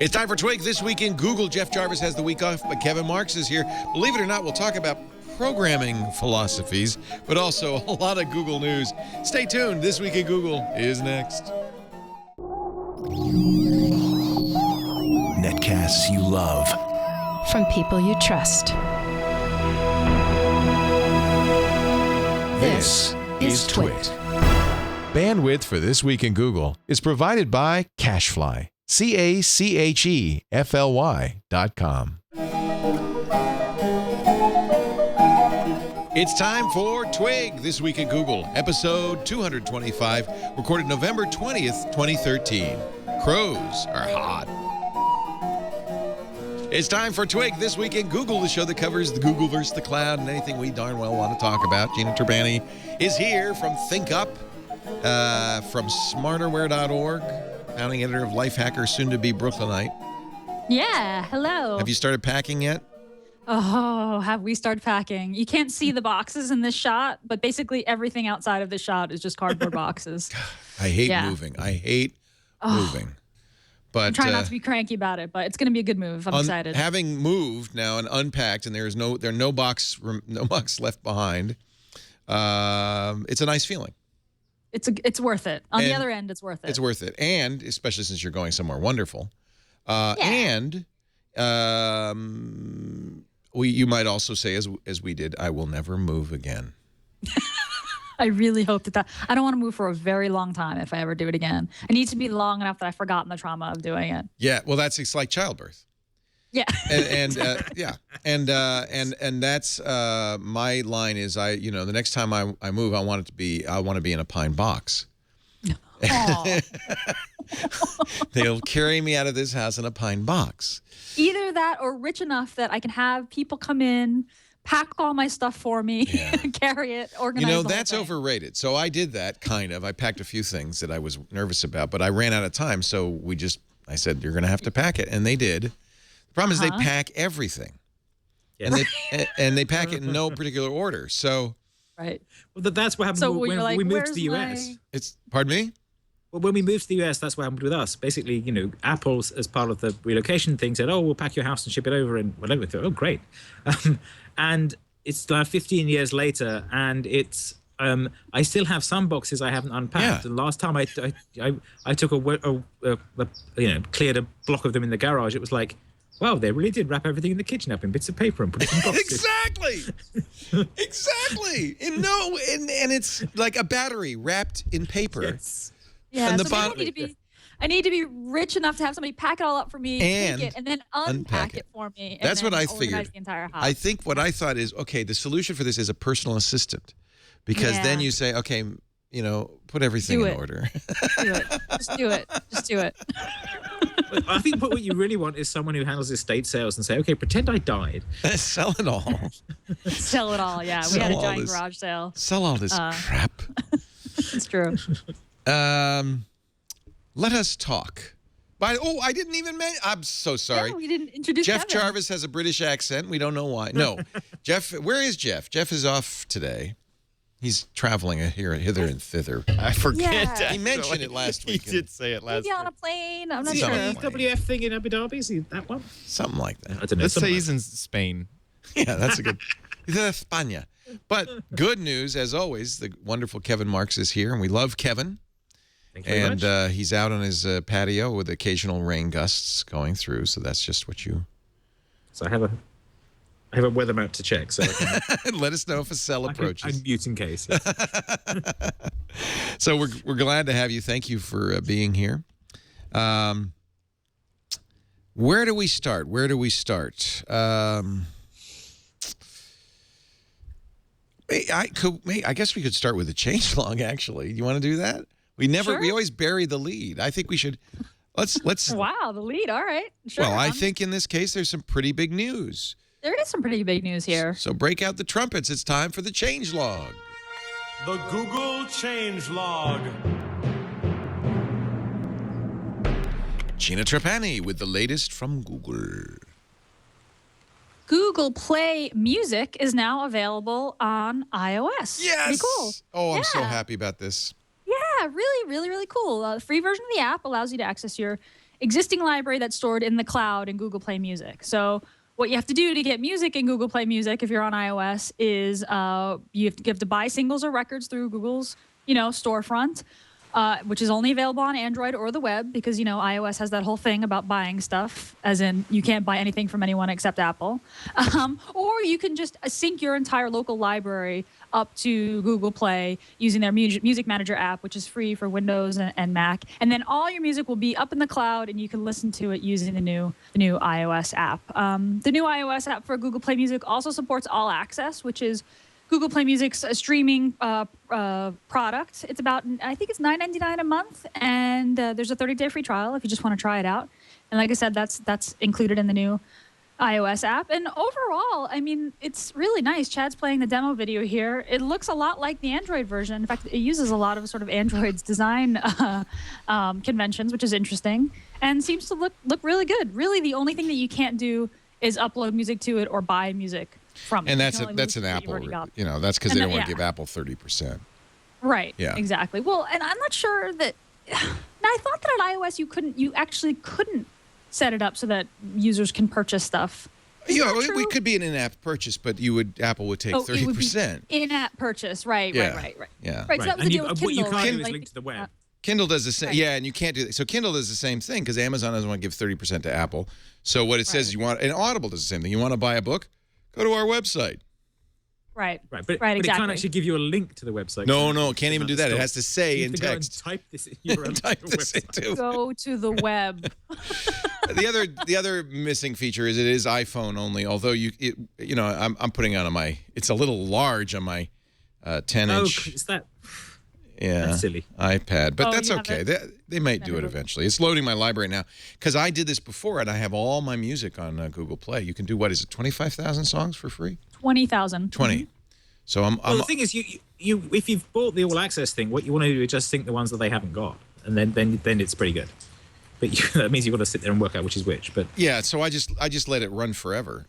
It's time for Twig This Week in Google. Jeff Jarvis has the week off, but Kevin Marks is here. Believe it or not, we'll talk about programming philosophies, but also a lot of Google news. Stay tuned. This Week in Google is next. Netcasts you love. From people you trust. This is Twit. Bandwidth for This Week in Google is provided by Cachefly. CACHEFLY.com. It's time for Twig This Week in Google, episode 225, recorded November 20th, 2013. Crows are hot. It's time for Twig This Week in Google, the show that covers the Google versus the cloud and anything we darn well want to talk about. Gina Trapani is here from ThinkUp, from smarterware.org, founding editor of Lifehacker, soon to be Brooklynite. Yeah, hello. Have you started packing yet? Oh, have we started packing? You can't see the boxes in this shot, but basically everything outside of this shot is just cardboard boxes. I hate moving. I hate moving. But I'm trying not to be cranky about it, but it's going to be a good move. I'm excited. Having moved now and unpacked, and there are no box left behind. It's a nice feeling. It's worth it. On the other end, it's worth it. It's worth it, and especially since you're going somewhere wonderful. And you might also say, as we did, I will never move again. I really hope that I don't want to move for a very long time if I ever do it again. It needs to be long enough that I've forgotten the trauma of doing it. Yeah, well, it's like childbirth. Yeah. And that's my line is the next time I move, I want to be in a pine box. They'll carry me out of this house in a pine box. Either that or rich enough that I can have people come in, pack all my stuff for me, carry it, organize that's overrated. So I did that, kind of. I packed a few things that I was nervous about, but I ran out of time. So I said, you're going to have to pack it. And they did. The problem is they pack everything. Yes. And they pack it in no particular order. So. Right. Well, that's what happened when we moved to the US. Pardon me? Well, when we moved to the US, that's what happened with us. Basically, Apple, as part of the relocation thing, said, we'll pack your house and ship it over and whatever. I thought, great. And it's 15 years later, and it's I still have some boxes I haven't unpacked. Yeah. And last time I took cleared a block of them in the garage, it was like, wow, they really did wrap everything in the kitchen up in bits of paper and put it in boxes. Exactly. And it's like a battery wrapped in paper. Yes. Yeah, and I need to be rich enough to have somebody pack it all up for me, take it, and then unpack it for me. And that's what I figured. The entire house. I think what I thought is, okay, the solution for this is a personal assistant, because then you say, okay, put everything in order. Do it. Just do it. Just do it. I think what you really want is someone who handles estate sales and say, okay, pretend I died. Sell it all. Sell it all, yeah. We had a giant garage sale. Sell all this crap. It's true. Let us talk. I didn't even mention. I'm so sorry. Yeah, we didn't introduce Jeff Kevin. Jarvis has a British accent. We don't know why. No. Jeff, where is Jeff? Jeff is off today. He's traveling hither and thither. I forget. He mentioned it last week. He did say it last week. Maybe on a plane. I'm not Is sure. the WF thing in Abu Dhabi? Is he that one? Something like that. I don't know. Let's say he's in Spain. Yeah, that's a good. He's in España. But good news, as always, the wonderful Kevin Marks is here, and we love Kevin. Thank you very much. He's out on his patio with occasional rain gusts going through, so that's just what you... So I have a weather map to check. So I can, let us know if a cell approaches. I'm mute in case. Yes. So we're glad to have you. Thank you for being here. Where do we start? I guess we could start with the changelog, actually. Do you want to do that? We always bury the lead. I think we should, let's. Wow, the lead. All right. Sure. Well, I think in this case, there's some pretty big news. There is some pretty big news here. So break out the trumpets. It's time for the changelog. The Google changelog. Gina Trapani with the latest from Google. Google Play Music is now available on iOS. Yes. Pretty cool. Oh, I'm so happy about this. Yeah, really, really, really cool. The free version of the app allows you to access your existing library that's stored in the cloud in Google Play Music. So what you have to do to get music in Google Play Music if you're on iOS is you have to buy singles or records through Google's, storefront, which is only available on Android or the web because, iOS has that whole thing about buying stuff, as in you can't buy anything from anyone except Apple. Or you can just sync your entire local library up to Google Play using their Music Manager app, which is free for Windows and Mac. And then all your music will be up in the cloud, and you can listen to it using the new iOS app. The new iOS app for Google Play Music also supports All Access, which is Google Play Music's streaming product. It's about, I think it's $9.99 a month, and there's a 30-day free trial if you just want to try it out. And like I said, that's included in the new iOS app. And overall, I mean, it's really nice. Chad's playing the demo video here. It looks a lot like the Android version. In fact, it uses a lot of sort of Android's design conventions, which is interesting, and seems to look really good. Really, the only thing that you can't do is upload music to it or buy music from it. And that's an Apple, that's because they don't want to give Apple 30%. Right. Yeah. Exactly. Well, and I'm not sure that. Now, I thought that on iOS you actually couldn't set it up so that users can purchase stuff. Yeah, it could be an in-app purchase, but Apple would take 30%. In-app purchase, right. Yeah. Right. Yeah. Right. So that was the deal with What Kindle. you can't do is Like, link to the web. Kindle does the same. Right. Yeah, and you can't do that. So Kindle does the same thing because Amazon doesn't want to give 30% to Apple. So what it says is and Audible does the same thing. You want to buy a book? Go to our website. Right. But exactly. it can't actually give you a link to the website. No, it can't even do that. It has to say in go and text. type this URL Type to the this in website. too. Go to the web. The other missing feature is it is iPhone only. Although I'm putting it on my. It's a little large on my 10-inch. Oh, is that? Yeah, that's silly. iPad, but Oh, that's you have okay. They might do it eventually. It's loading my library now because I did this before, and I have all my music on Google Play. You can do 25,000 songs for free? 20,000. 20. So Well, the thing is, you if you've bought the All Access thing, what you want to do is just sync the ones that they haven't got, and then it's pretty good. But that means you've got to sit there and work out which is which. But yeah, so I just let it run forever.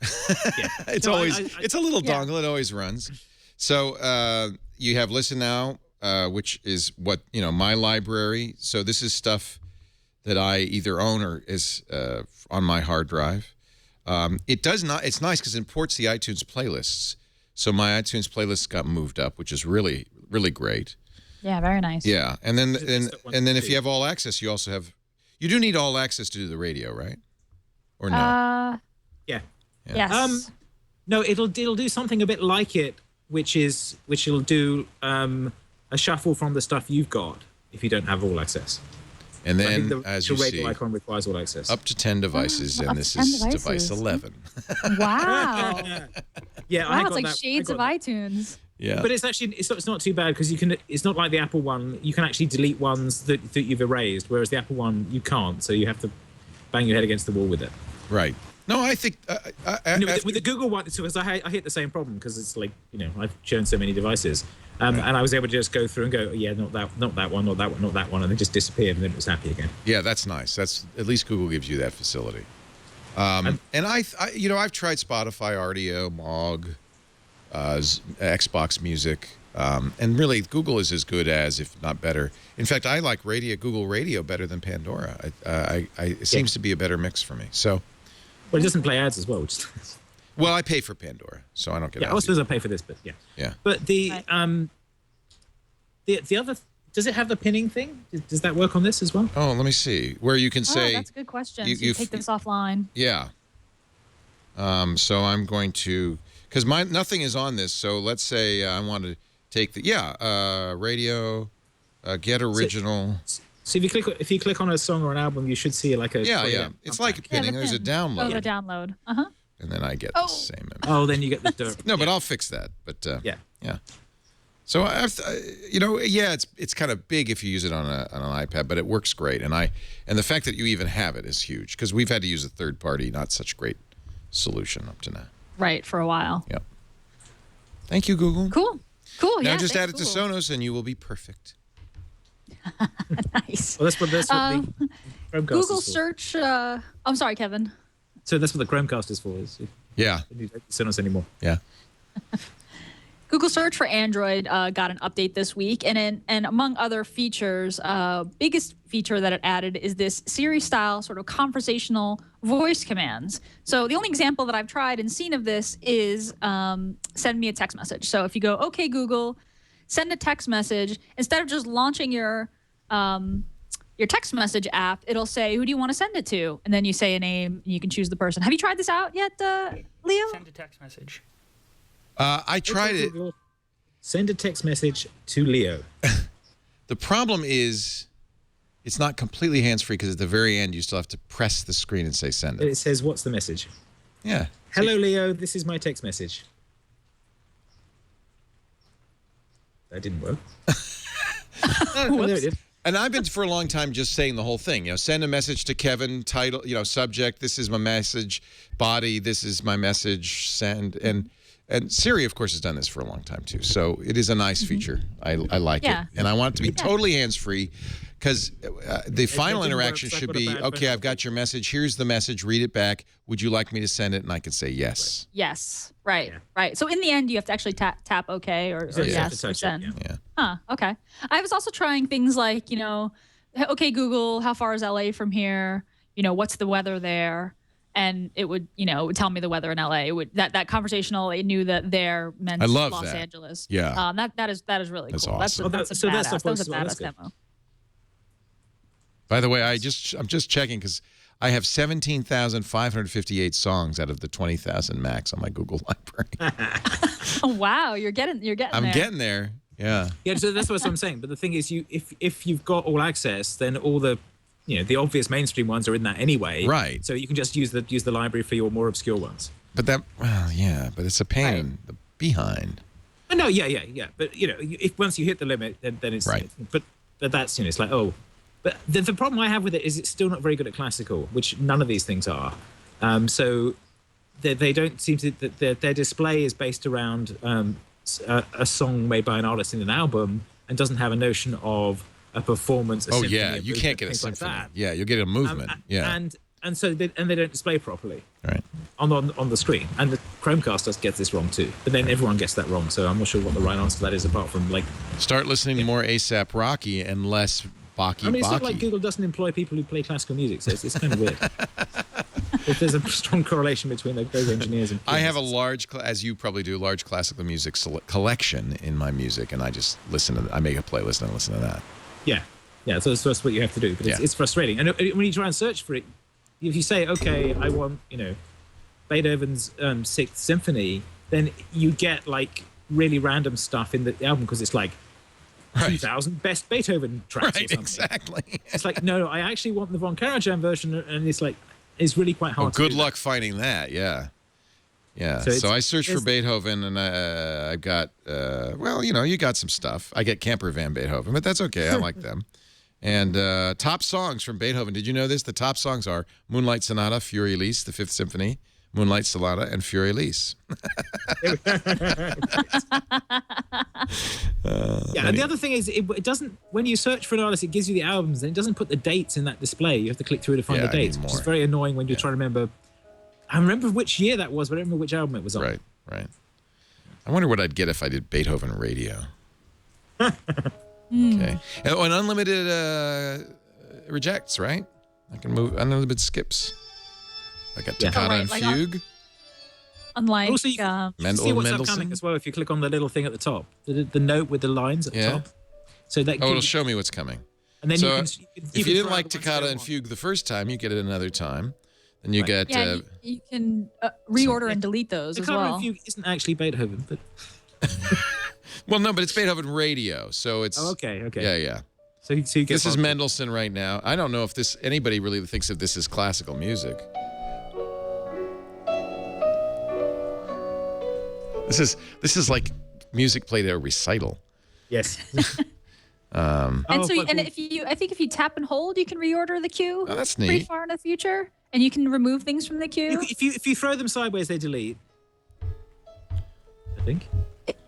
yeah, It's it's a little dongle. It always runs. So you have Listen Now, which is what my library. So this is stuff that I either own or is on my hard drive. It does not. It's nice because it imports the iTunes playlists. So my iTunes playlist got moved up, which is really, really great. Yeah, very nice. Yeah, and then if you have All Access, you also have. You do need All Access to do the radio, right? Or no? yeah. Yes. No, it'll do something a bit like it, which it'll do a shuffle from the stuff you've got if you don't have All Access. And then, the you radio see, icon requires All Access. up to 10 devices, and this is device 11. Wow. Yeah, Wow, it's like shades of iTunes. Yeah. But it's not too bad because you can. It's not like the Apple one. You can actually delete ones that you've erased, whereas the Apple one you can't. So you have to bang your head against the wall with it. Right. No, I think with the Google one, because I hit the same problem because it's like I've shown so many devices, and I was able to just go through and go, yeah, not that one, not that one, not that one, and it just disappeared, and then it was happy again. Yeah, that's nice. That's at least Google gives you that facility. And I've tried Spotify, RDO, Mog, Xbox Music, and really Google is as good as, if not better. In fact, I like Google Radio better than Pandora. It seems to be a better mix for me. So. Well, it doesn't play ads as well. Well, I pay for Pandora, so I don't get. Yeah, I suppose I pay for this, but yeah. Yeah. But the other, does it have the pinning thing? Does that work on this as well? Oh, let me see. Where you can say. That's a good question. You take this offline. Yeah. So I'm going to, because nothing is on this. So let's say I want to take radio, get original. So if you click on a song or an album, you should see like a It's like a pinning. There's a download. Oh, the download. And then I get the same. Oh, then you get the No, but I'll fix that. But yeah. So it's kind of big if you use it on an iPad, but it works great. And the fact that you even have it is huge because we've had to use a third party, not such great solution up to now. Right, for a while. Yep. Thank you, Google. Cool. Now just add it to Sonos and you will be perfect. Nice. Well, that's what the Chromecast Google is for. search. I'm sorry, Kevin. So that's what the Chromecast is for. Yeah. You don't send us anymore. Yeah. Google search for Android got an update this week, and among other features, biggest feature that it added is this Siri-style sort of conversational voice commands. So the only example that I've tried and seen of this is send me a text message. So if you go, okay, Google, send a text message, instead of just launching your text message app, it'll say, who do you want to send it to? And then you say a name, and you can choose the person. Have you tried this out yet, Leo? Send a text message. I tried it. Send a text message to Leo. The problem is it's not completely hands-free because at the very end you still have to press the screen and say send it. It says, what's the message? Yeah. Hello, Leo. This is my text message. That didn't work. Oh, there it did. And I've been for a long time just saying the whole thing. Send a message to Kevin, title, subject, this is my message, body, this is my message, send. And Siri, of course, has done this for a long time, too. So it is a nice feature. I like it. And I want it to be totally hands-free because the final interaction should be, okay, I've got your message. Here's the message. Read it back. Would you like me to send it? And I can say yes. Yes. Right. Right. So in the end, you have to actually tap OK or yes or send. Yeah. Huh. Okay. I was also trying things like, okay, Google, how far is LA from here? What's the weather there? And it would, it would tell me the weather in LA. It would that conversational. It knew that there meant I love Los that. Angeles. Yeah. That is really That's cool. awesome. That's a So that's badass. That was a that's badass good. demo. By the way, I'm just checking because I have 17,558 songs out of the 20,000 max on my Google library. Oh wow, you're getting I'm there. getting there. Yeah. Yeah, so that's what I'm saying. But the thing is, if you've got all access, then all the the obvious mainstream ones are in that anyway. Right. So you can just use the library for your more obscure ones. But but it's a pain in the behind. No, yeah. But if once you hit the limit, then it's Right. But that's it's like But the problem I have with it is it's still not very good at classical, which none of these things are. So they don't seem to their display is based around a song made by an artist in an album and doesn't have a notion of a performance. A symphony, a you movement, can't get a things like symphony. that. Yeah, you'll get a movement. And so they don't display properly Right. on the screen. And the Chromecast does get this wrong too. But then everyone gets that wrong. So I'm not sure what the right answer to that is apart from Start listening to more ASAP Rocky and less Baki I mean, it's not Baki. like Google doesn't employ people who play classical music, so it's kind of weird. If there's a strong correlation between those engineers and I have a pianists. large, as you probably do, large classical music collection in my music, and I just listen to. I make a playlist and I listen to that. Yeah. So that's what you have to do, but it's frustrating. And when you try and search for it, if you say, okay, I want Beethoven's Sixth Symphony, then you get really random stuff in the album because it's 2,000 best Beethoven tracks or Right, something. exactly. It's no, I actually want the Von Karajan version, and it's really quite hard. Good to do luck finding that. Yeah. So So I searched for it's- Beethoven, and I've got, you got some stuff. I get Camper Van Beethoven, but that's okay. I like them. And top songs from Beethoven. Did you know this? The top songs are Moonlight Sonata, Fury Elise, the Fifth Symphony, Moonlight Sonata, and Fury Elise. And the other thing is, it doesn't. When you search for an artist, it gives you the albums, and it doesn't put the dates in that display. You have to click through to find Yeah, the dates, which is anymore. very annoying when you're trying to remember. I remember which year that was, but I don't remember which album it was on. Right. I wonder what I'd get if I did Beethoven radio. Hmm. Okay. And unlimited rejects, right? I can move unlimited skips. I got Yeah. Toccata Oh, right, and like Fugue. Unlike Also, you can see what's Mendelssohn? upcoming as well if you click on the little thing at the top, the note with the lines at the Yeah. top. So that Oh, it'll gives- show me what's coming. and then So you can. if you even didn't throw like out the ones Toccata you and don't Fugue the first time, you get it another time. Then you Right. get yeah, you can reorder and delete those as Toccata well. and Fugue isn't actually Beethoven, but well, no, but it's Beethoven radio, so it's okay. Yeah. So you get This is both. Mendelssohn right now. I don't know if anybody really thinks of this as classical music. This is like music played at a recital. Yes. And Oh, so, but- and I think if you tap and hold, you can reorder the queue. Oh, that's Pretty neat. far in the future, and you can remove things from the queue. If you throw them sideways, they delete. I think.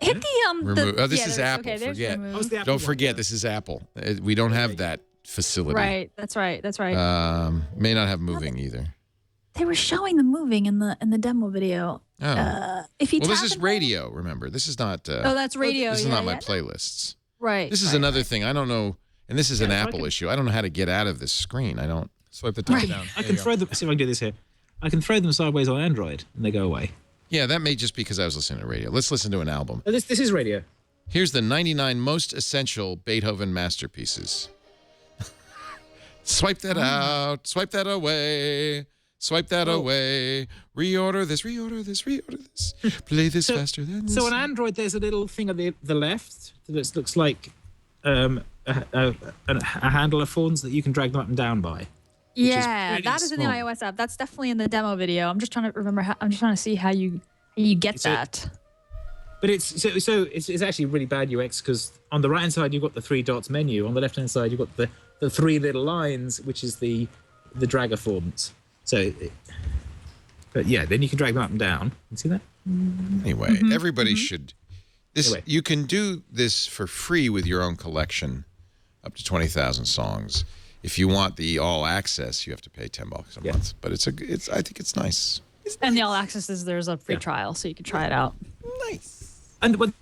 Hit the Remove. Oh, this yeah, is there's- Apple. Okay, there's Forget. remove. Oh, it's the Apple Don't one, forget, yeah. this is Apple. We don't have that facility. Right. That's right. That's right. May not have moving either. They were showing the moving in the demo video. Oh. If you Well, tap this is and radio, remember. This is not... oh, that's radio. this is yeah, not my yeah. playlists. Right. This is right, another right. thing. I don't know And this is an Apple issue. I don't know how to get out of this screen. I don't. Swipe the top down. I can throw them. See if I can do this here. I can throw them sideways on Android, and they go away. Yeah, that may just be because I was listening to radio. Let's listen to an album. Oh, this is radio. Here's the 99 most essential Beethoven masterpieces. Swipe that out. Swipe that away. Swipe that away. Reorder this. Reorder this. Reorder this. Play this faster than this. So on Android, there's a little thing on the left that looks like a handle of phones that you can drag them up and down by. Yeah, really that is in the small. iOS app. That's definitely in the demo video. I'm just trying to remember. I'm just trying to see how you get that. But it's actually really bad UX because on the right hand side you've got the 3 dots menu. On the left hand side you've got the 3 little lines, which is the drag affordances. So, but yeah, then you can drag them up and down. You see that? Anyway, everybody should. You can do this for free with your own collection, up to 20,000 songs. If you want the all access, you have to pay $10 a month. But I think it's nice. And the all access is there's a free trial, so you can try it out. Nice. And the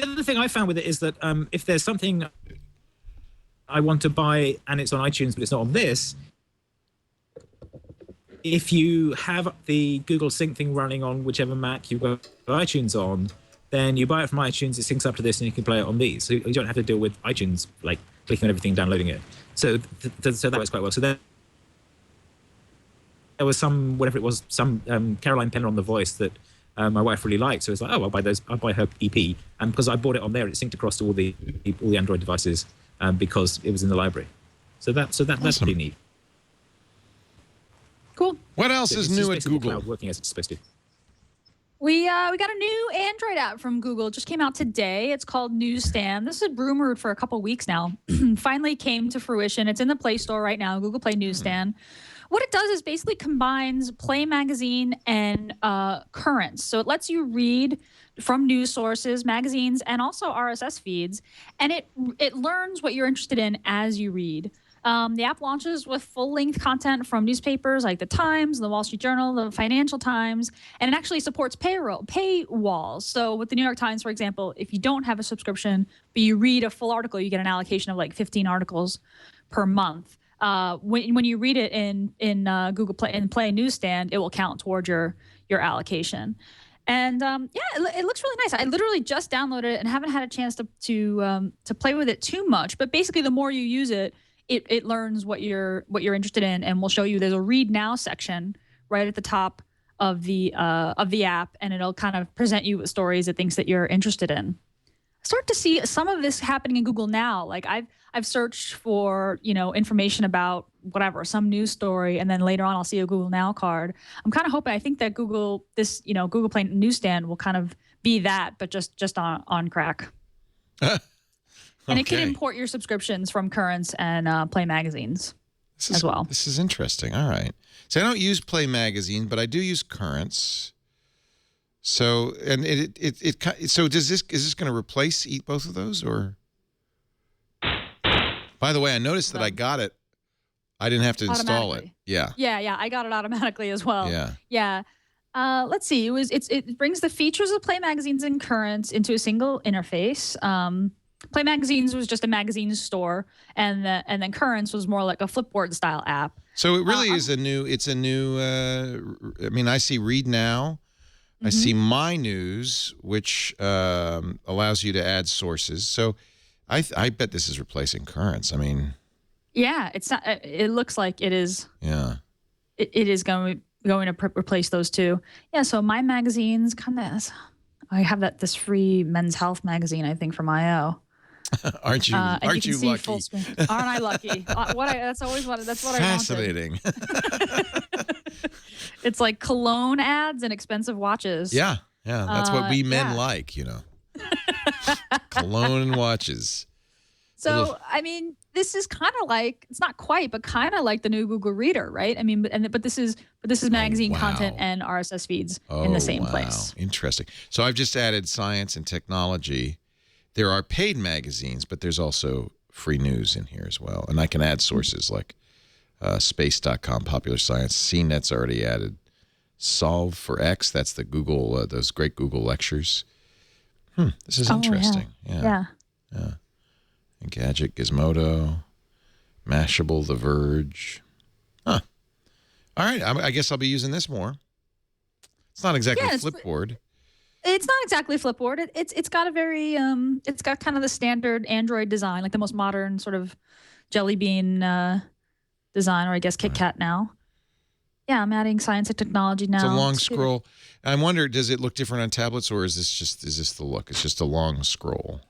other thing I found with it is that if there's something I want to buy and it's on iTunes but it's not on this, if you have the Google Sync thing running on whichever Mac you've got iTunes on, then you buy it from iTunes, it syncs up to this, and you can play it on these. So you don't have to deal with iTunes, like clicking on everything, downloading it. So that works quite well. So there was some Caroline Penner on The Voice that my wife really liked. So it's like, I'll buy her EP. And because I bought it on there, it synced across to all the Android devices because it was in the library. So that's pretty neat. Cool. What else is new at basically Google? Cloud working as it's supposed to. We got a new Android app from Google. It just came out today. It's called Newsstand. This is rumored for a couple weeks now. Finally came to fruition. It's in the Play Store right now, Google Play Newsstand. What it does is basically combines Play Magazine and Currents. So it lets you read from news sources, magazines, and also RSS feeds. And it learns what you're interested in as you read. The app launches with full-length content from newspapers like The Times, The Wall Street Journal, The Financial Times, and it actually supports paywalls. So with the New York Times, for example, if you don't have a subscription, but you read a full article, you get an allocation of like 15 articles per month. When you read it in Google Play and Play Newsstand, it will count toward your allocation. And it looks really nice. I literally just downloaded it and haven't had a chance to play with it too much. But basically, the more you use it, it learns what you're interested in, and will show you. There's a Read Now section right at the top of the app, and it'll kind of present you with stories it thinks that you're interested in. I start to see some of this happening in Google Now. Like I've searched for information about whatever, some news story, and then later on I'll see a Google Now card. I'm kind of hoping. I think that Google Play Newsstand will kind of be that, but just on crack. And it can import your subscriptions from Currents and Play magazines as well. This is interesting. All right. So I don't use Play magazine, but I do use Currents. So and so is this going to replace both of those, or? By the way, I noticed that I got it. I didn't have to install it. Yeah. Yeah. I got it automatically as well. Yeah. Yeah. Let's see. It brings the features of Play magazines and Currents into a single interface. Play Magazines was just a magazine store, and then Currents was more like a Flipboard style app. So it really is a new. I mean, I see Read Now, I see My News, which allows you to add sources. So I bet this is replacing Currents. I mean, yeah, it's not. It looks like it is. Yeah, it is going to replace those two. Yeah. So My Magazines kind of. I have this free Men's Health magazine, I think, from IO. Aren't you lucky? Aren't I lucky? That's what I wanted. Fascinating. It's like cologne ads and expensive watches. Yeah. That's what we men like, Cologne and watches. So, I mean, this is kind of like, it's not quite, but kind of like the new Google Reader, right? I mean, but this is magazine content and RSS feeds in the same place. Interesting. So I've just added science and technology. There are paid magazines, but there's also free news in here as well. And I can add sources like space.com, Popular Science. CNET's already added. Solve for X, that's the Google, those great Google lectures. This is interesting. Yeah. And Gadget, Gizmodo. Mashable, The Verge. Huh. All right. I guess I'll be using this more. It's not exactly Flipboard. It's not exactly Flipboard. It's got a very it's got kind of the standard Android design, like the most modern sort of Jelly Bean design, or I guess KitKat now. Yeah, I'm adding science and technology now. It's a long scroll. I wonder, does it look different on tablets, or is this the look? It's just a long scroll.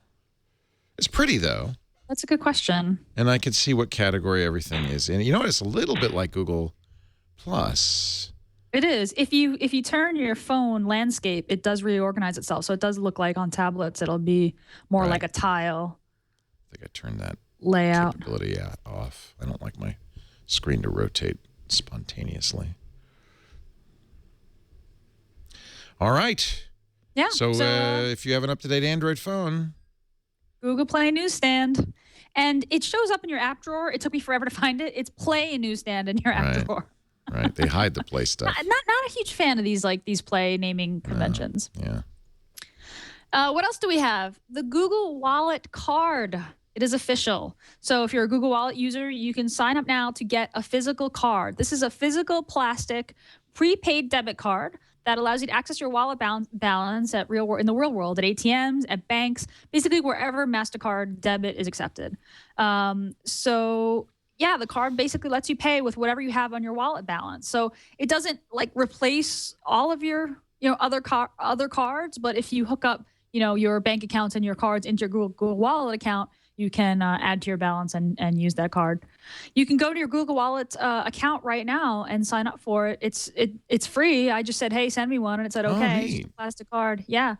It's pretty though. That's a good question. And I can see what category everything is in. You know what? It's a little bit like Google Plus. It is. If you turn your phone landscape, it does reorganize itself. So it does look like on tablets it'll be more like a tile. I think I turned that layout capability off. I don't like my screen to rotate spontaneously. All right. Yeah. So if you have an up-to-date Android phone, Google Play Newsstand, and it shows up in your app drawer. It took me forever to find it. It's Play Newsstand in your app drawer. Right. They hide the Play stuff. Not a huge fan of these Play naming conventions. Yeah. What else do we have? The Google Wallet card. It is official. So if you're a Google Wallet user, you can sign up now to get a physical card. This is a physical plastic prepaid debit card that allows you to access your wallet balance in the real world, at ATMs, at banks, basically wherever MasterCard debit is accepted. So yeah, the card basically lets you pay with whatever you have on your wallet balance. So it doesn't like replace all of your other cards, but if you hook up your bank accounts and your cards into your Google Wallet account, you can add to your balance and use that card. You can go to your Google Wallet account right now and sign up for it. It's free. I just said, hey, send me one, and it said, okay, it's just a plastic card. Yeah.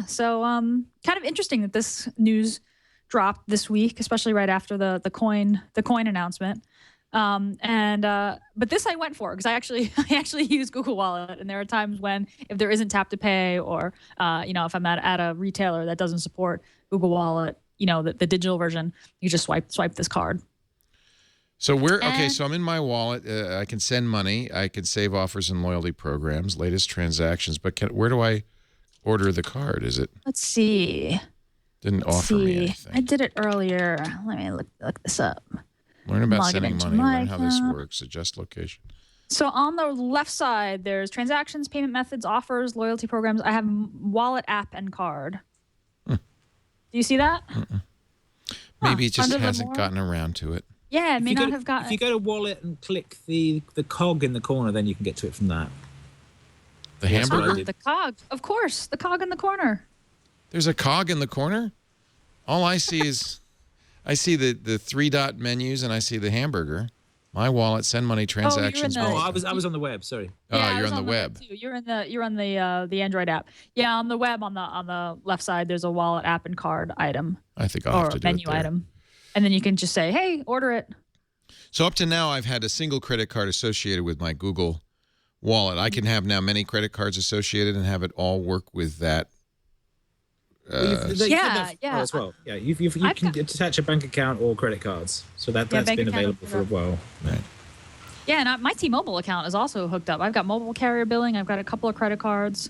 So kind of interesting that this news dropped this week, especially right after the coin announcement. But this I went for because I actually use Google Wallet, and there are times when if there isn't tap to pay, or if I'm at a retailer that doesn't support Google Wallet, the digital version, you just swipe this card. So so I'm in my wallet. I can send money. I can save offers and loyalty programs, latest transactions. But where do I order the card? Is it? Let's see. Didn't offer me anything. I did it earlier. Let me look this up. Learn about sending money. Learn how this works. Adjust location. So on the left side, there's transactions, payment methods, offers, loyalty programs. I have wallet app and card. Do you see that? Maybe it just hasn't gotten around to it. Yeah, it may not have gotten. If you go to wallet and click the cog in the corner, then you can get to it from that. The hamburger? The cog. Of course, the cog in the corner. There's a cog in the corner? All I see is I see the 3-dot menus, and I see the hamburger. My wallet, send money, transactions. I was on the web. Sorry. Yeah, you're on the web. Too. You're on the Android app. Yeah, on the web on the left side, there's a wallet app and card item. I think I'll have to do menu it there. item, and then you can just say, "Hey, order it." So up to now, I've had a single credit card associated with my Google Wallet. I can have now many credit cards associated and have it all work with that. As well. Yeah, you can attach a bank account or credit cards, so that's been available for a while. Right. Yeah, and my T-Mobile account is also hooked up. I've got mobile carrier billing. I've got a couple of credit cards.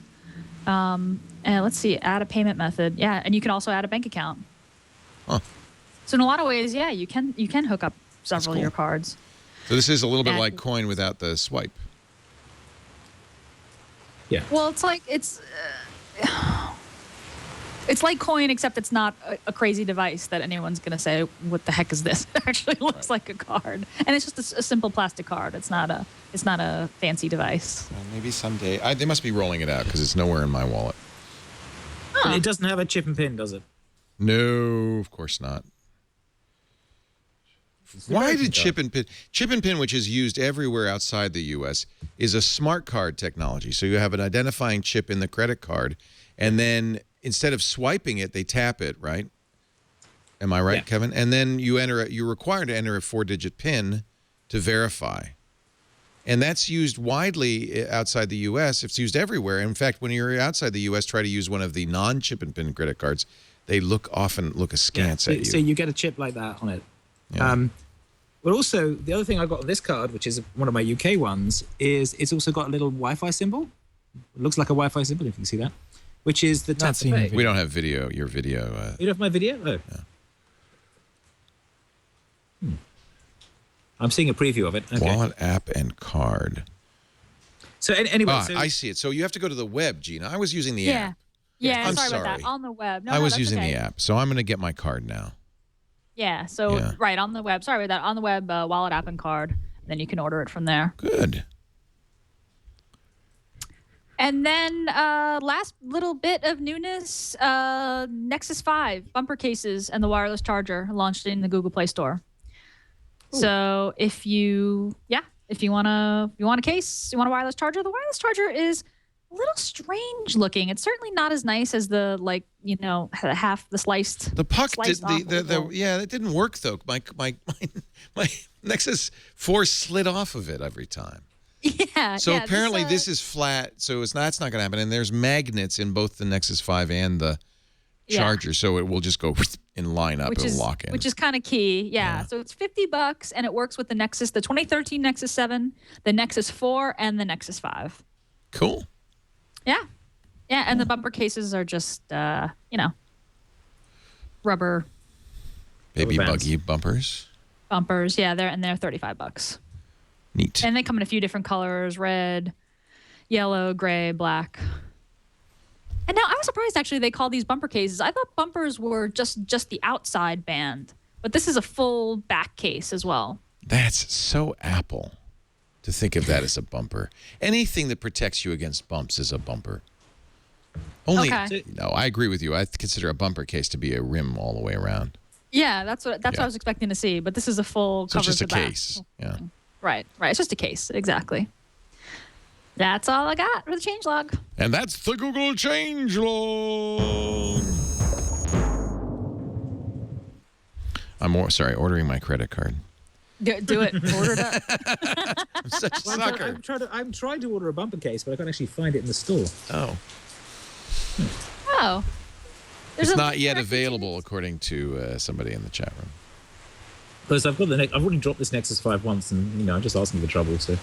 And let's see, add a payment method. Yeah, and you can also add a bank account. Huh. So in a lot of ways, yeah, you can hook up several of your cards. So this is a little bit like Coin without the swipe. Yeah. Well, it's like it's like Coin, except it's not a crazy device that anyone's going to say, what the heck is this? It actually looks like a card. And it's just a simple plastic card. It's not a fancy device. Well, maybe someday. They must be rolling it out because it's nowhere in my wallet. Huh. It doesn't have a chip and pin, does it? No, of course not. Why did chip and pin, which is used everywhere outside the U.S., is a smart card technology. So you have an identifying chip in the credit card, and then instead of swiping it, they tap it, right? Am I right, Kevin? And then you're required to enter a 4-digit PIN to verify. And that's used widely outside the U.S. It's used everywhere. In fact, when you're outside the U.S., try to use one of the non-chip and PIN credit cards. They often look askance at you. So you get a chip like that on it. Yeah. But also, the other thing I got on this card, which is one of my UK ones, is it's also got a little Wi-Fi symbol. It looks like a Wi-Fi symbol, if you can see that, which is the tap to pay. We don't have video. Your video. You don't have my video? Oh. I'm seeing a preview of it. Okay. Wallet, app, and card. So anyway, I see it. So you have to go to the web, Gina. I was using the app. Yeah, I'm sorry about sorry. that. On the web. No, I was that's using okay. the app, so I'm going to get my card now. Yeah, so Yeah. right on the web. Sorry about that. On the web, wallet, app, and card. Then you can order it from there. Good. And then last little bit of newness, Nexus 5 bumper cases and the wireless charger launched in the Google Play Store. Ooh. So if you want a case, you want a wireless charger, the wireless charger is a little strange looking. It's certainly not as nice as the half the sliced. The puck sliced did it didn't work though. My Nexus 4 slid off of it every time. Yeah. So apparently this is flat, so it's not going to happen. And there's magnets in both the Nexus 5 and the charger, so it will just go in line up and lock in. Which is kind of key. Yeah. So it's $50 and it works with the Nexus, the 2013 Nexus 7, the Nexus 4, and the Nexus 5. Cool. Yeah. Yeah, and the bumper cases are just rubber Baby buggy bumpers. Bumpers. Yeah, they're $35. Neat. And they come in a few different colors: red, yellow, gray, black. And now I was surprised actually they call these bumper cases. I thought bumpers were just the outside band, but this is a full back case as well. That's so Apple to think of that as a bumper. Anything that protects you against bumps is a bumper. No, I agree with you. I consider a bumper case to be a rim all the way around. Yeah, that's what I was expecting to see, but this is a full so cover. It's just a case. Yeah. Right. It's just a case. Exactly. That's all I got for the changelog. And that's the Google changelog. I'm ordering my credit card. Do it. Order it up. I'm such a sucker. I'm trying to order a bumper case, but I can't actually find it in the store. Oh. Oh. It's not yet available, according to somebody in the chat room. Plus, I've already dropped this Nexus 5 once, and I'm just asking for trouble. So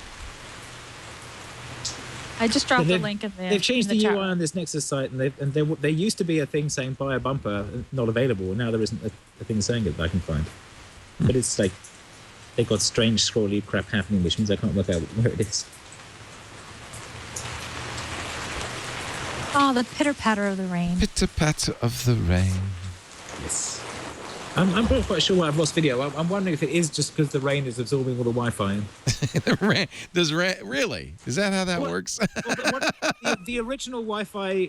I just dropped the link in there. They've changed the UI on this Nexus site, and there used to be a thing saying buy a bumper, not available, and now there isn't a thing saying it that I can find. But it's like they've got strange scrolly crap happening, which means I can't work out where it is. Oh, the pitter-patter of the rain. Pitter-patter of the rain. Yes. I'm not quite sure why I've lost video. I'm wondering if it is just because the rain is absorbing all the Wi-Fi. Really? Is that how that works? The original Wi-Fi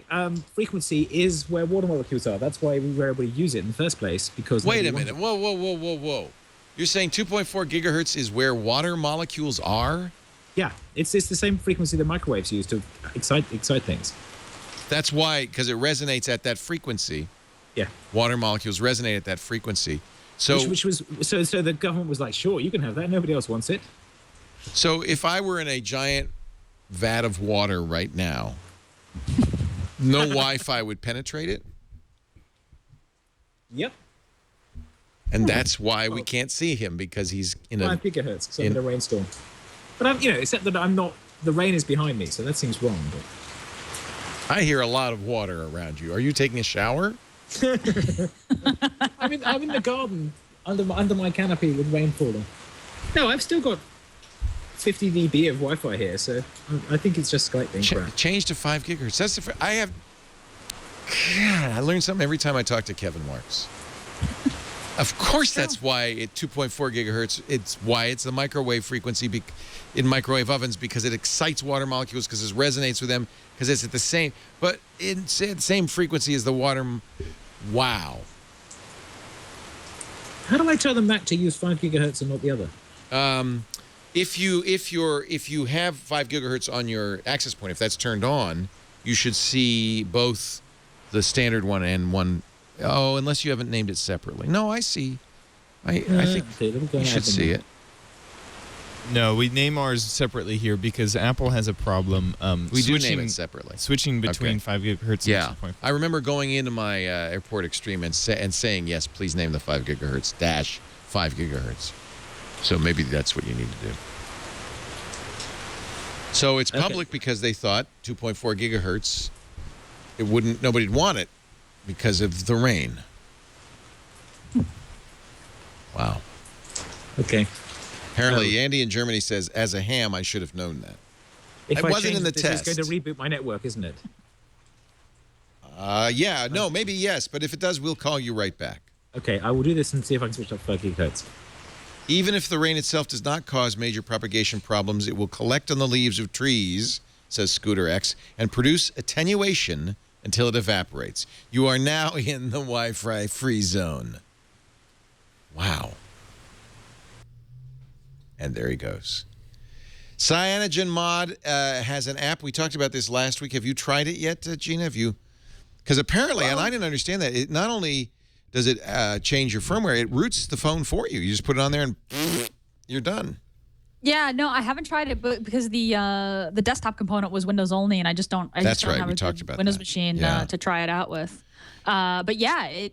frequency is where water molecules are. That's why we were able to use it in the first place. Because wait a minute. Whoa. You're saying 2.4 gigahertz is where water molecules are? Yeah, it's the same frequency that microwaves use to excite things. That's why, because it resonates at that frequency. Yeah. Water molecules resonate at that frequency. So so the government was like, sure, you can have that. Nobody else wants it. So if I were in a giant vat of water right now, no Wi-Fi would penetrate it? Yep. And that's why we can't see him, because he's in 5 gigahertz, so I'm in a rainstorm. But except that I'm not, the rain is behind me, so that seems wrong. But I hear a lot of water around you. Are you taking a shower? I'm in the garden under my canopy with rain falling. No, I've still got 50 dB of Wi-Fi here, so I think it's just Skype being crap. Change to 5 gigahertz. That's I learn something every time I talk to Kevin Marks. Of course, that's why at 2.4 gigahertz, it's why it's the microwave frequency in microwave ovens, because it excites water molecules, because it resonates with them, because it's at the same, but it's at the same frequency as the water. Wow. How do I tell the Mac to use 5 gigahertz and not the other? If you have 5 gigahertz on your access point, if that's turned on, you should see both the standard one and one. Oh, unless you haven't named it separately. No, I see. I think you should see it. No, we name ours separately here because Apple has a problem. We do name it separately. Switching between 5 gigahertz and 6.5. I remember going into my Airport Extreme and saying, yes, please name the 5 gigahertz dash 5 gigahertz. So maybe that's what you need to do. So it's public because they thought 2.4 gigahertz, nobody'd want it because of the rain. Wow. Okay. Apparently, Andy in Germany says, as a ham, I should have known that. If It I wasn't change in the this, test. It's going to reboot my network, isn't it? Yeah, no, maybe yes, but if it does, we'll call you right back. Okay, I will do this and see if I can switch up 5 gigahertz. Even if the rain itself does not cause major propagation problems, it will collect on the leaves of trees, says Scooter X, and produce attenuation until it evaporates. You are now in the Wi-Fi free zone. Wow. And there he goes. Cyanogen Mod has an app. We talked about this last week. Have you tried it yet, Gina? Have you? Because apparently, and I didn't understand that, it not only does it change your firmware, it roots the phone for you. You just put it on there and you're done. Yeah, no, I haven't tried it, but because the desktop component was Windows only, and I just don't. That's right. Have We a talked good about Windows that. machine Yeah. to try it out with. But yeah,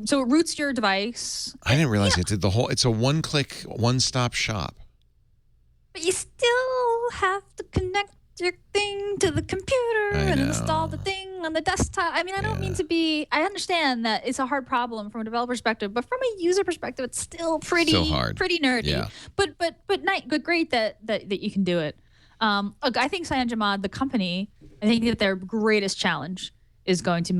so it roots your device. I didn't realize it did the whole. It's a one-click, one-stop shop. But you still have to connect your thing to the computer and install the thing on the desktop. I mean, I don't mean to be. I understand that it's a hard problem from a developer perspective, but from a user perspective, it's still pretty hard. pretty nerdy. Yeah. But great that you can do it. Look, I think CyanogenMod, the company, I think that their greatest challenge is going to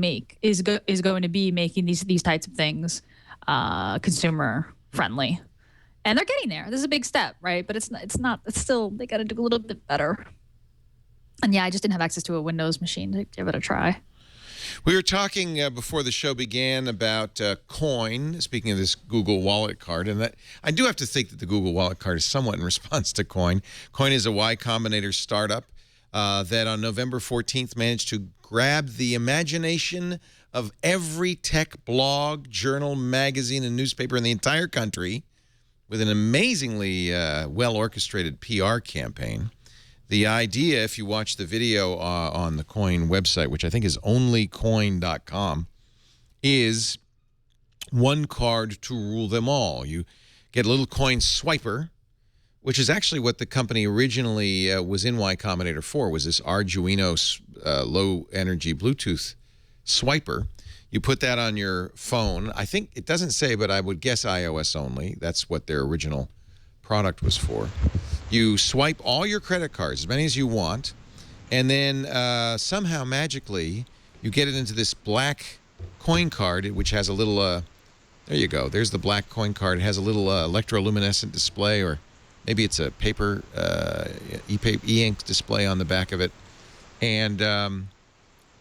be making these types of things consumer friendly. And they're getting there. This is a big step, right? But it's still, they got to do a little bit better. And yeah, I just didn't have access to a Windows machine to give it a try. We were talking before the show began about Coin, speaking of this Google Wallet card, and that I do have to think that the Google Wallet card is somewhat in response to Coin. Coin is a Y Combinator startup that on November 14th managed to grab the imagination of every tech blog, journal, magazine, and newspaper in the entire country with an amazingly well-orchestrated PR campaign. The idea, if you watch the video on the Coin website, which I think is onlycoin.com, is one card to rule them all. You get a little coin swiper, which is actually what the company originally was in Y Combinator for, was this Arduino low-energy Bluetooth swiper. You put that on your phone. I think it doesn't say, but I would guess iOS only. That's what their original product was for. You swipe all your credit cards, as many as you want, and then somehow magically you get it into this black coin card, which has a little, there you go, there's the black coin card. It has a little electroluminescent display, or maybe it's a paper, e-ink display on the back of it. And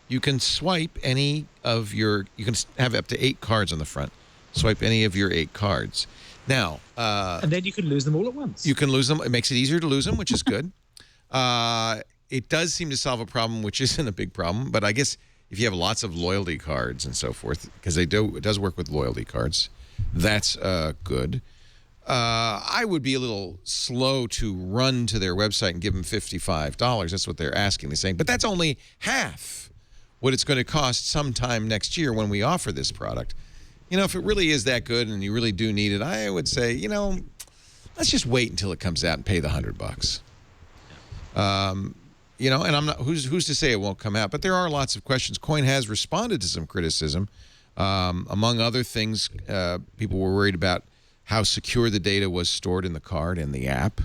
you can swipe any of your, you can have up to 8 cards on the front. Swipe any of your 8 cards. Now, and then you can lose them all at once. You can lose them. It makes it easier to lose them, which is good. It does seem to solve a problem, which isn't a big problem. But I guess if you have lots of loyalty cards and so forth, because it does work with loyalty cards, that's good. I would be a little slow to run to their website and give them $55. That's what they're asking. They're saying, but that's only half what it's going to cost sometime next year when we offer this product. You know, if it really is that good and you really do need it, I would say, you know, let's just wait until it comes out and pay the $100. You know, and I'm not, who's to say it won't come out? But there are lots of questions. Coin has responded to some criticism. Among other things, people were worried about how secure the data was stored in the card and the app.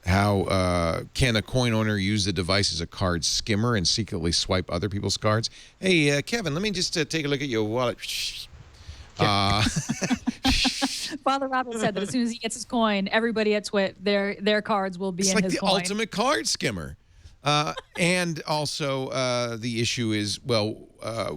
How can a coin owner use the device as a card skimmer and secretly swipe other people's cards? Hey, Kevin, let me just take a look at your wallet. Father Robert said that as soon as he gets his coin, everybody at Twit, their cards will be in his coin. It's like the ultimate card skimmer. And also the issue is, well,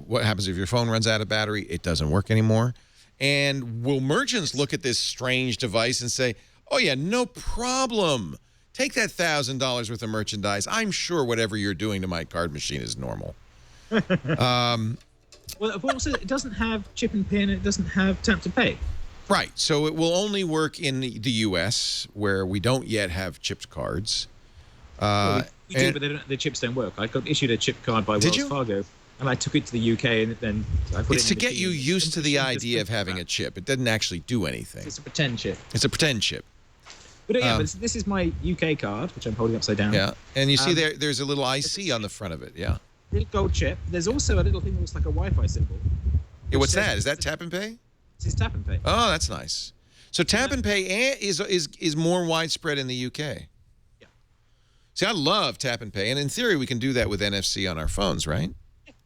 what happens if your phone runs out of battery? It doesn't work anymore. And will merchants look at this strange device and say, oh, yeah, no problem. Take that $1,000 worth of merchandise. I'm sure whatever you're doing to my card machine is normal. Well, also, it doesn't have chip and pin. It doesn't have tap to pay. Right. So it will only work in the U.S., where we don't yet have chipped cards. Well, we do, but the chips don't work. I got issued a chip card by Wells Fargo, and I took it to the UK, and then I put it's it in to get you used to the idea of having a chip. It doesn't actually do anything. It's a pretend chip. It's a pretend chip. But yeah, but this is my UK card, which I'm holding upside down. Yeah, and you see there's a little IC on the front of it. Yeah. Little gold chip. There's also a little thing that looks like a Wi-Fi symbol. Yeah, what's that? Is that tap and pay? It's tap and pay. Oh, that's nice. So tap and pay is more widespread in the UK. Yeah. See, I love tap and pay, and in theory, we can do that with NFC on our phones, right?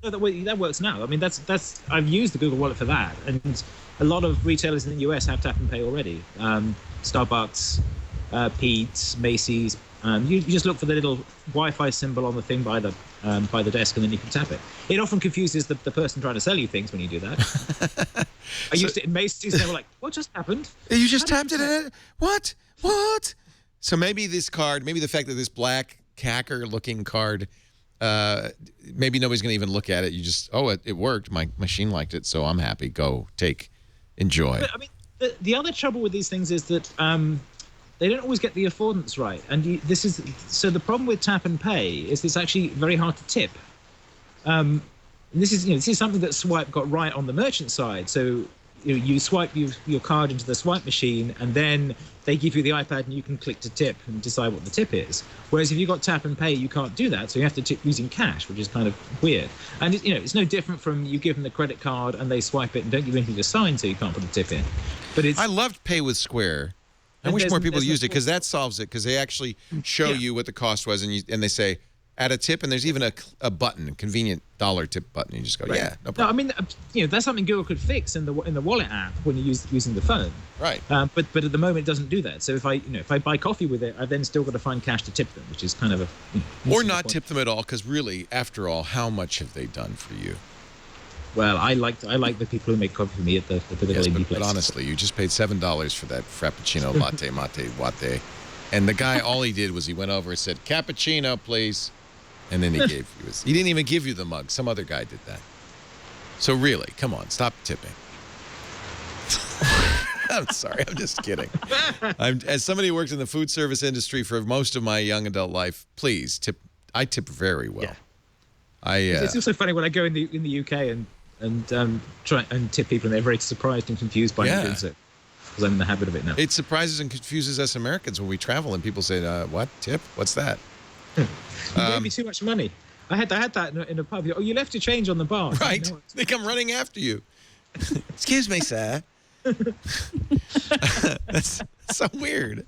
No, that works now. I mean, that's I've used the Google Wallet for that, and a lot of retailers in the US have tap and pay already. Starbucks, Pete's, Macy's. You just look for the little Wi-Fi symbol on the thing by the desk, and then you can tap it. It often confuses the person trying to sell you things when you do that. I used it in Macy's, and they were like, "What just happened? You just tapped it in it? What? What?" So maybe this card, maybe the fact that this black hacker-looking card, maybe nobody's going to even look at it. You just, it worked. My machine liked it, so I'm happy. Go, take, enjoy. But, I mean, the other trouble with these things is that they don't always get the affordance right. And so the problem with tap and pay is it's actually very hard to tip. And this is something that Swipe got right on the merchant side. So you swipe your card into the swipe machine, and then they give you the iPad, and you can click to tip and decide what the tip is. Whereas if you've got tap and pay, you can't do that. So you have to tip using cash, which is kind of weird. And it's no different from you give them the credit card and they swipe it and don't give anything to sign, so you can't put a tip in. But I loved Pay with Square. I wish more people used it, because that solves it, because they actually show you what the cost was, and they say, add a tip, and there's even a button, a convenient $1 tip button. You just go, yeah, no problem. No, I mean, that's something Google could fix in the wallet app when you're using the phone. Right. But at the moment it doesn't do that. So if I buy coffee with it, I've then still got to find cash to tip them, which is kind of or not tip them at all, because really, after all, how much have they done for you? Well, I like the people who make coffee for me at the little indie place. But honestly, you just paid $7 for that Frappuccino latte, mate, and the guy, all he did was he went over and said, "Cappuccino, please," and then he gave you he didn't even give you the mug. Some other guy did that. So really, come on, stop tipping. I'm sorry, I'm just kidding. As somebody who worked in the food service industry for most of my young adult life, please tip. I tip very well. Yeah. It's also funny when I go in the UK and try and tip people, and they're very surprised and confused by me doing so, because I'm in the habit of it now. It surprises and confuses us Americans when we travel and people say, "What tip? What's that?" You gave me too much money. I had that in a pub. Oh, you left your change on the bar. Right. No, they come running after you. Excuse me, sir. That's so weird.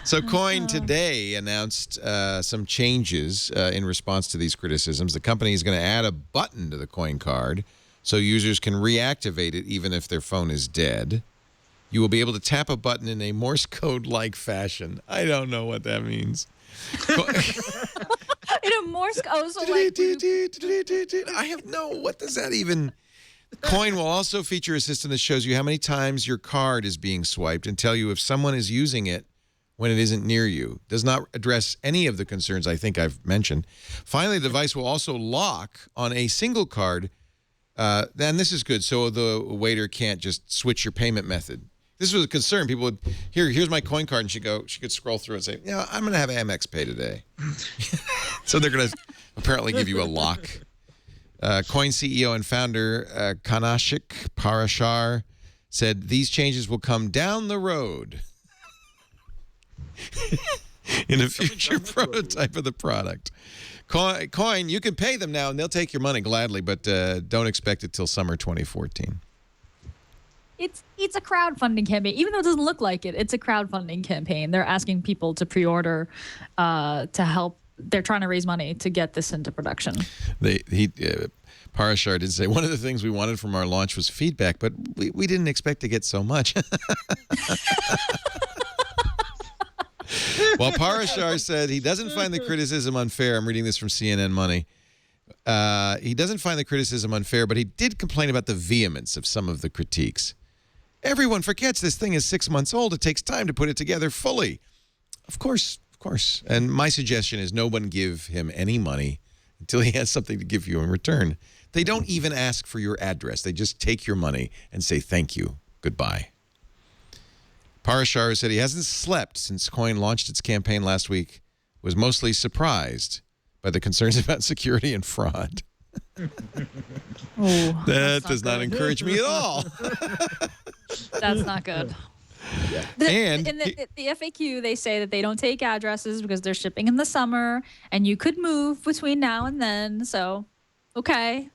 So Coin today announced some changes in response to these criticisms. The company is going to add a button to the Coin card so users can reactivate it even if their phone is dead. You will be able to tap a button in a Morse code-like fashion. I don't know what that means. In a Morse code, so I have what does that even... Coin will also feature a system that shows you how many times your card is being swiped and tell you if someone is using it when it isn't near you. Does not address any of the concerns I think I've mentioned. Finally, the device will also lock on a single card. Then this is good, so the waiter can't just switch your payment method. This was a concern. People would, here's my Coin card, and she could scroll through and say, I'm going to have Amex Pay today. So they're going to apparently give you a lock. Coin CEO and founder Kanashik Parashar said these changes will come down the road in a future prototype of the product. Coin, you can pay them now, and they'll take your money gladly, but don't expect it till summer 2014. It's a crowdfunding campaign, even though it doesn't look like it. It's a crowdfunding campaign. They're asking people to pre-order to help. They're trying to raise money to get this into production. Parashar did say one of the things we wanted from our launch was feedback, but we didn't expect to get so much. While Parashar said he doesn't find the criticism unfair, I'm reading this from CNN Money. He doesn't find the criticism unfair, but he did complain about the vehemence of some of the critiques. Everyone forgets this thing is 6 months old. It takes time to put it together fully. Of course. And my suggestion is no one give him any money until he has something to give you in return. They don't even ask for your address. They just take your money and say thank you, goodbye. Parashar said he hasn't slept since Coin launched its campaign last week, was mostly surprised by the concerns about security and fraud. That does not encourage me at all. That's not good. Yeah. In the FAQ, they say that they don't take addresses because they're shipping in the summer, and you could move between now and then. So, okay.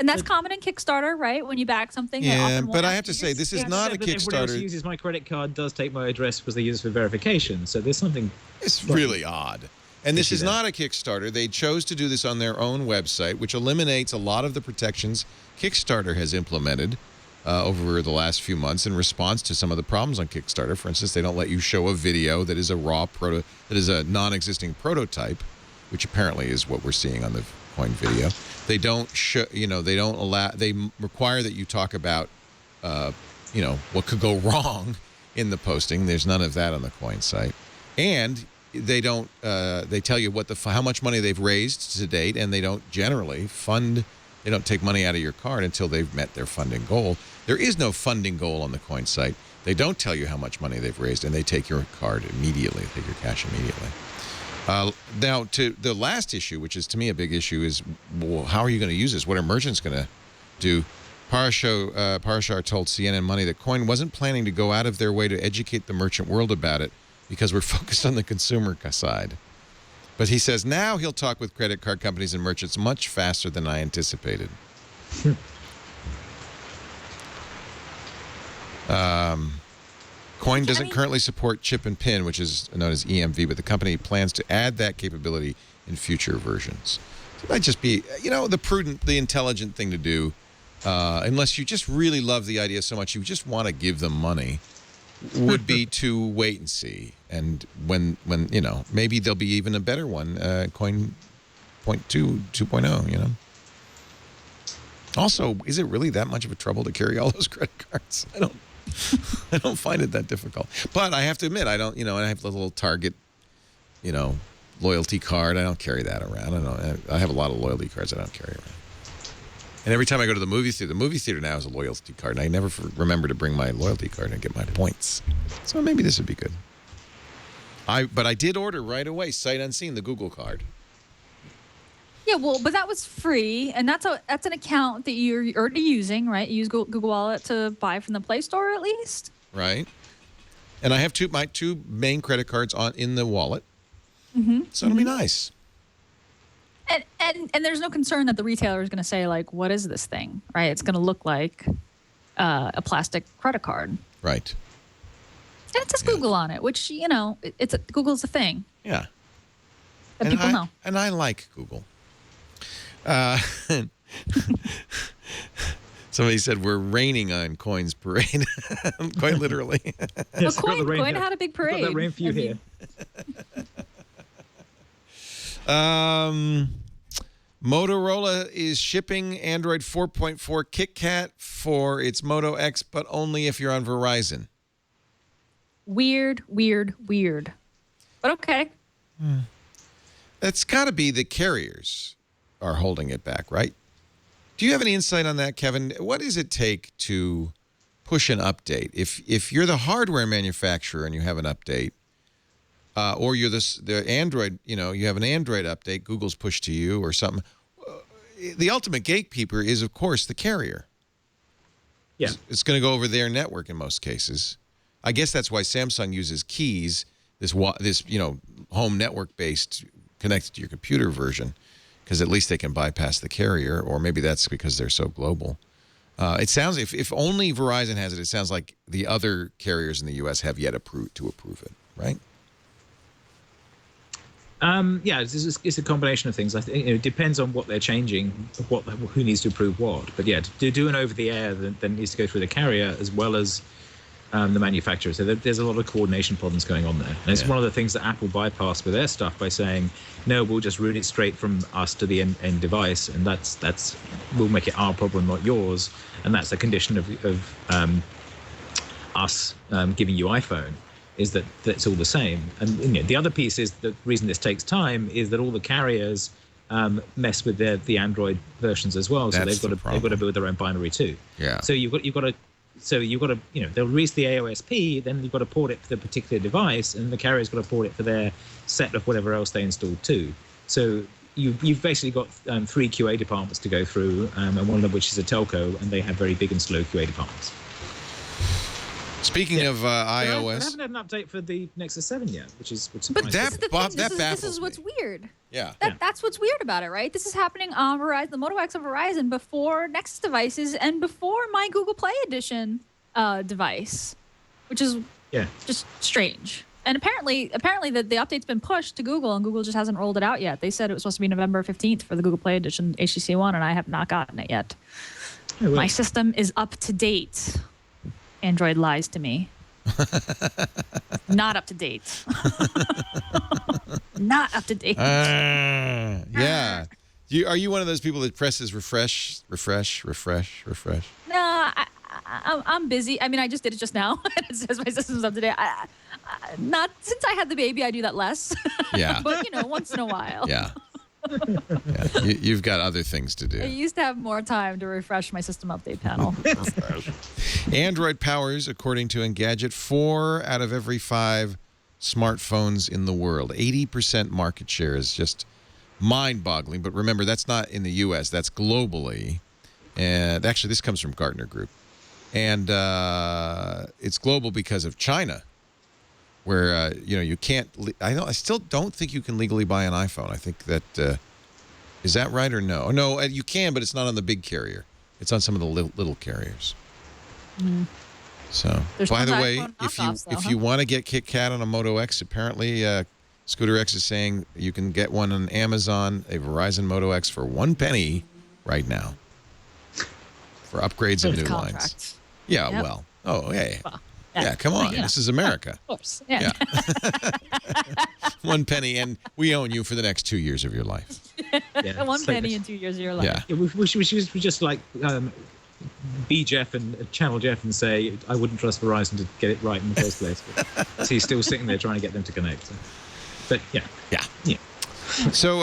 And that's common in Kickstarter, right? When you back something. they Yeah, often will but I ask have to you say, this is not a But everybody else Kickstarter. uses my credit card, does take my address because they use it for verification. So there's something. It's really odd. And this is there. not a Kickstarter. They chose to do this on their own website, which eliminates a lot of the protections Kickstarter has implemented over the last few months in response to some of the problems on Kickstarter. For instance, they don't let you show a video that is a a non-existing prototype, which apparently is what we're seeing on the coin video. They don't show, they require that you talk about, what could go wrong in the posting. There's none of that on the coin site. And they don't, they tell you how much money they've raised to date, and they don't generally they don't take money out of your card until they've met their funding goal. There is no funding goal on the coin site. They don't tell you how much money they've raised, and they take your card immediately, take your cash immediately. Now, to the last issue, which is to me a big issue, is how are you going to use this? What are merchants going to do? Parashar told CNN Money that Coin wasn't planning to go out of their way to educate the merchant world about it because we're focused on the consumer side. But he says now he'll talk with credit card companies and merchants much faster than I anticipated. Coin doesn't currently support chip and pin, which is known as EMV, but the company plans to add that capability in future versions. So it might just be, the intelligent thing to do, unless you just really love the idea so much you just want to give them money, would be to wait and see. And when maybe there'll be even a better one, Coin 2.0, Also, is it really that much of a trouble to carry all those credit cards? I don't find it that difficult. But I have to admit, I don't, I have the little Target, loyalty card. I don't carry that around. I have a lot of loyalty cards I don't carry around. And every time I go to the movie theater now is a loyalty card, and I never remember to bring my loyalty card and get my points. So maybe this would be good. But I did order right away, sight unseen, the Google card. Yeah, but that was free, and that's an account that you're already using, right? You use Google Wallet to buy from the Play Store at least. Right. And I have my two main credit cards in the wallet. So it'll be nice. And there's no concern that the retailer is going to say, like, what is this thing, right? It's going to look like a plastic credit card. Right. And it says Google on it, which, Google's a thing. Yeah. That people know. And I like Google. Somebody said we're raining on Coin's parade. Quite literally. Yes, Coin had a big parade. Got that rain for you here. Motorola is shipping Android 4.4 KitKat for its Moto X, but only if you're on Verizon. Weird. But okay. That's got to be the carriers are holding it back, right? Do you have any insight on that, Kevin? What does it take to push an update? If you're the hardware manufacturer and you have an update, or you're the Android, you have an Android update, Google's pushed to you or something. The ultimate gatekeeper is, of course, the carrier. Yeah. It's going to go over their network in most cases. I guess that's why Samsung uses Keys, this home network-based connected to your computer version, because at least they can bypass the carrier, or maybe that's because they're so global. It sounds, if only Verizon has it, it sounds like the other carriers in the U.S. have yet to approve it, right? Yeah, it's a combination of things. I think it depends on what they're changing, who needs to approve what. But yeah, to do an over-the-air, then needs to go through the carrier as well as the manufacturer. So there's a lot of coordination problems going on there. And it's one of the things that Apple bypassed with their stuff by saying, no, we'll just route it straight from us to the end device, and that's we'll make it our problem, not yours. And that's a condition of us giving you iPhone, is that it's all the same. And the other piece is the reason this takes time is that all the carriers mess with the Android versions as well. So they've got to build their own binary too. Yeah. So you've got to they'll release the AOSP, then you've got to port it for the particular device, and the carrier's got to port it for their set of whatever else they installed too. So you've basically got 3 QA departments to go through, and one of which is a telco, and they have very big and slow QA departments. Speaking of I iOS, haven't had an update for the Nexus 7 yet, which is But That this is the Bob- thing. that This baffles is what's me. weird. yeah. That's what's weird about it, right? This is happening on Verizon, the Moto X of Verizon, before Nexus devices and before my Google Play Edition device, which is just strange. And apparently the update's been pushed to Google, and Google just hasn't rolled it out yet. They said it was supposed to be November 15th for the Google Play Edition HTC One, and I have not gotten it yet. My system is up to date. Android lies to me. Not up to date. Not up to date. Yeah. Are you one of those people that presses refresh? No, I'm busy. I mean, I just did it just now. It says my system's up to date. Not since I had the baby, I do that less. Yeah. But once in a while. Yeah. You've got other things to I do. used to have more time to refresh my system update panel. Android powers, according to Engadget, 4 out of every 5 smartphones in the world. 80% market share is just mind-boggling. But remember, that's not in the U.S. That's globally. And actually, this comes from Gartner Group. And it's global because of China, where you can't. I still don't think you can legally buy an iPhone. I think that is that right or no? No, you can, but it's not on the big carrier. It's on some of the little carriers. Mm. So, There's by the some way, iPhone if knockoffs, you want to get KitKat on a Moto X, apparently Scooter X is saying you can get one on Amazon, a Verizon Moto X for 1 penny right now for upgrades and new lines. Yeah, Yep. well, yeah. Well, Yeah, come on. This is America. Of course. Yeah. 1 penny, and we own you for the next 2 years of your life. Yeah, 1 so penny in 2 years of your life. Yeah. Yeah, we should just like be Jeff and channel Jeff and say I wouldn't trust Verizon to get it right in the first place. But he's still sitting there trying to get them to connect. So. But yeah. So,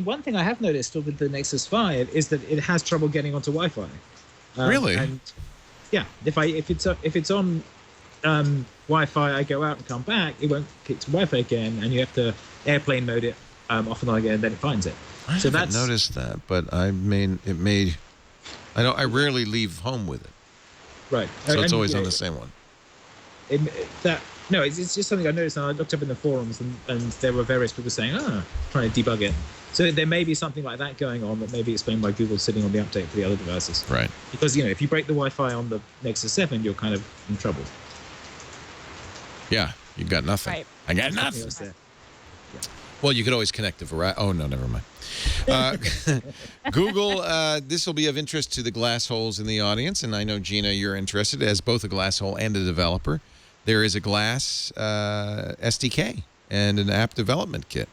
one thing I have noticed with the Nexus 5 is that it has trouble getting onto Wi-Fi. Really? And yeah, if it's on Wi-Fi, I go out and come back, it won't kick to Wi-Fi again, and you have to airplane mode it off and on again, and then it finds it. I haven't noticed that, but I rarely leave home with it, right. so it's always on the same one. It's just something I noticed, and I looked up in the forums, and there were various people saying, trying to debug it. So there may be something like that going on that may be explained by Google sitting on the update for the other devices. Right. Because, if you break the Wi-Fi on the Nexus 7, you're kind of in trouble. Yeah, you've got nothing. Right. I got nothing. Well, you could always connect to Verizon. Oh, no, never mind. Google, this will be of interest to the glass holes in the audience, and I know, Gina, you're interested as both a glass hole and a developer. There is a glass SDK and an app development kit.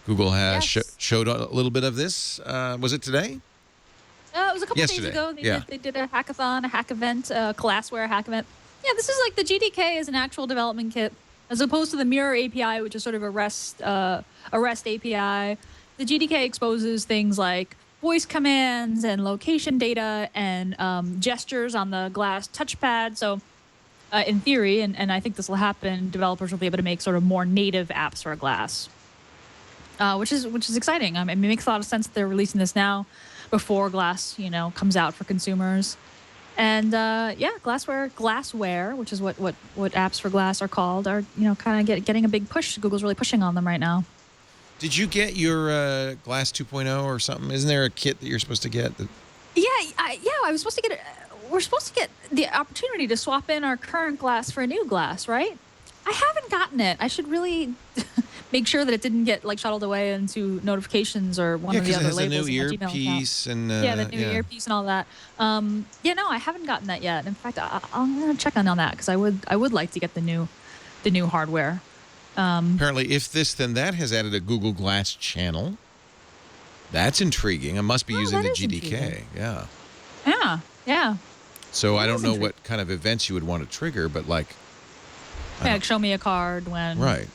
Google has showed a little bit of this. Was it today? It was a couple Yesterday. days ago. They did a hackathon, a hack event, a glassware hack event. Yeah, this is like the GDK is an actual development kit, as opposed to the Mirror API, which is sort of a REST API. The GDK exposes things like voice commands and location data and gestures on the glass touchpad. So in theory, and I think this will happen, developers will be able to make sort of more native apps for glass, which is exciting. I mean, it makes a lot of sense that they're releasing this now before glass, comes out for consumers. And glassware, which is what apps for glass are called, are kind of getting a big push. Google's really pushing on them right now. Did you get your Glass 2.0 or something? Isn't there a kit that you're supposed to get? I was supposed to get it. We're supposed to get the opportunity to swap in our current glass for a new glass, right? I haven't gotten it. I should really make sure that it didn't get shuttled away into notifications or one of the other labels. Yeah, because it has the new earpiece and the new earpiece and all that. I haven't gotten that yet. In fact, I'm gonna check on that because I would like to get the new hardware. Apparently, if this then that has added a Google Glass channel. That's intriguing. I must be using the GDK. Intriguing. Yeah. Yeah. So I don't know what kind of events you would want to trigger, but show me a card when. Right.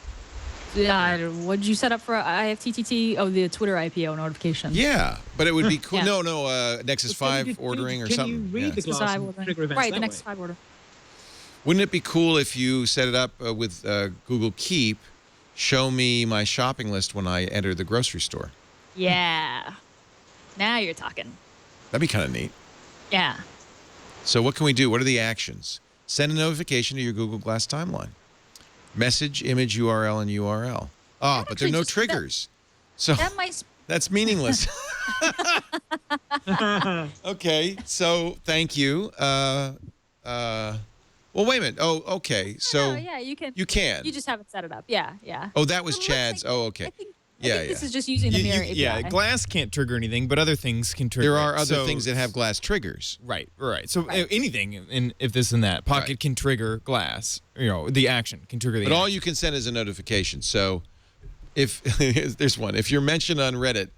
Yeah. What did you set up for IFTTT? Oh, the Twitter IPO notification. Yeah, but it would be cool. Yeah. No, Nexus 5 ordering or something. Can you read the glass and trigger events Right, that the Nexus way? 5 order. Wouldn't it be cool if you set it up with Google Keep, show me my shopping list when I enter the grocery store? Yeah. Now you're talking. That'd be kind of neat. Yeah. So what can we do? What are the actions? Send a notification to your Google Glass timeline. Message, image, URL, and URL. Oh, but there are no triggers. So That might. that's meaningless. Okay, so thank you. Well, wait a minute. Oh, okay. So Oh, yeah, you can. you can. You just haven't set it up. Yeah, yeah. Oh, that was It looks Chad's. like- Oh, okay. I think Yeah, this yeah. is just using the mirror API. Yeah, glass can't trigger anything, but other things can trigger. There are it. other So- things that have glass triggers. Right. So anything, if this and that, Pocket Right. can trigger glass. The action can trigger the. But all action. you can send is a notification. So if there's one, if you're mentioned on Reddit,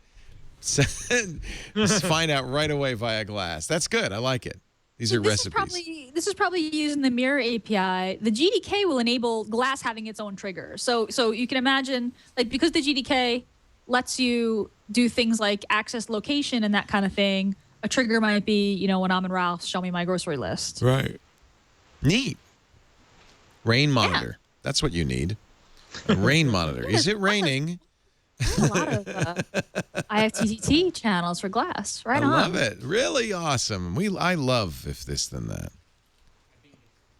find out right away via glass. That's good. I like it. These are recipes. This is probably using the mirror API. The GDK will enable glass having its own trigger. So you can imagine, like, because the GDK lets you do things like access location and that kind of thing, a trigger might be, when I'm in Ralph's, show me my grocery list. Right. Neat. Rain monitor. That's what you need. A rain monitor. Is it raining? A lot of IFTTT channels for glass. Right I on. love it. Really awesome. I love if this then that.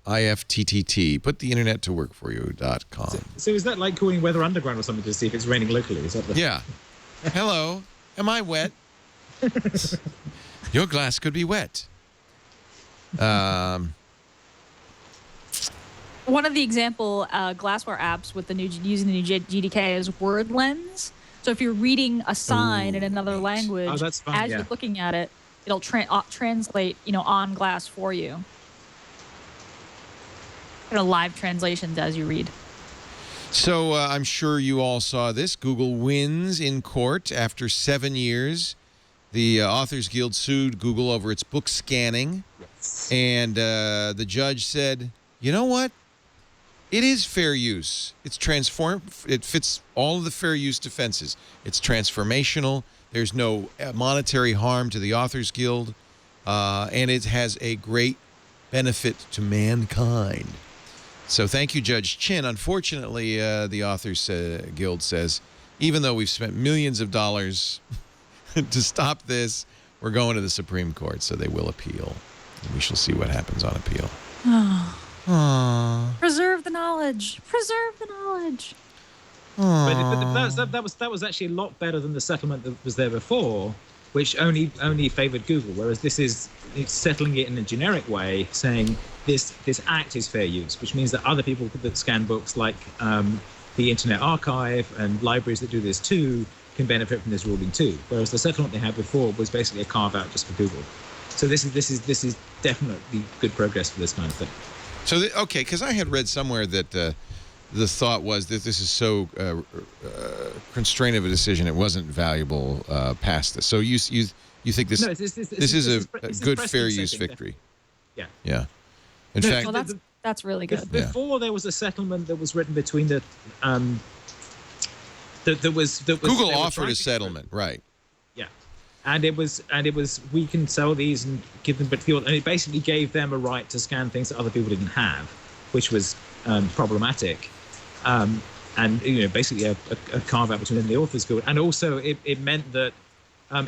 IFTTT. Put the internet to work for you.com. So is that like calling Weather Underground or something to see if it's raining locally? Is that the... Yeah. Hello. Am I wet? Your glass could be wet. One of the example glassware apps with using the new GDK is Word Lens. So if you're reading a sign in another language, that's fun, as yeah. you're looking at it, it'll translate, on glass for you. Kind of live translations as you read. So I'm sure you all saw this. Google wins in court after 7 years. The Authors Guild sued Google over its book scanning. And the judge said, you know what? It is fair use. It fits all of the fair use defenses. It's transformational. There's no monetary harm to the Authors Guild. And it has a great benefit to mankind. So thank you, Judge Chin. Unfortunately, the Authors Guild says, even though we've spent millions of dollars to stop this, we're going to the Supreme Court, so they will appeal. And we shall see what happens on appeal. Preserve the knowledge. Preserve the knowledge. But that was actually a lot better than the settlement that was there before, which only favored Google. Whereas it's settling it in a generic way, saying this act is fair use, which means that other people that scan books, like the Internet Archive and libraries that do this too, can benefit from this ruling too. Whereas the settlement they had before was basically a carve out just for Google. So this is definitely good progress for this kind of thing. So, okay, because I had read somewhere that the thought was that this is so constrained of a decision, it wasn't valuable past this. So you think this is a good fair use victory? Yeah. Yeah. In fact, Well, that's really good. Before there was a settlement that was written between the Google offered a settlement, right? Yeah, and it was we can sell these and give them, and it basically gave them a right to scan things that other people didn't have, which was problematic. And basically a carve out between the Authors Guild, and also it meant that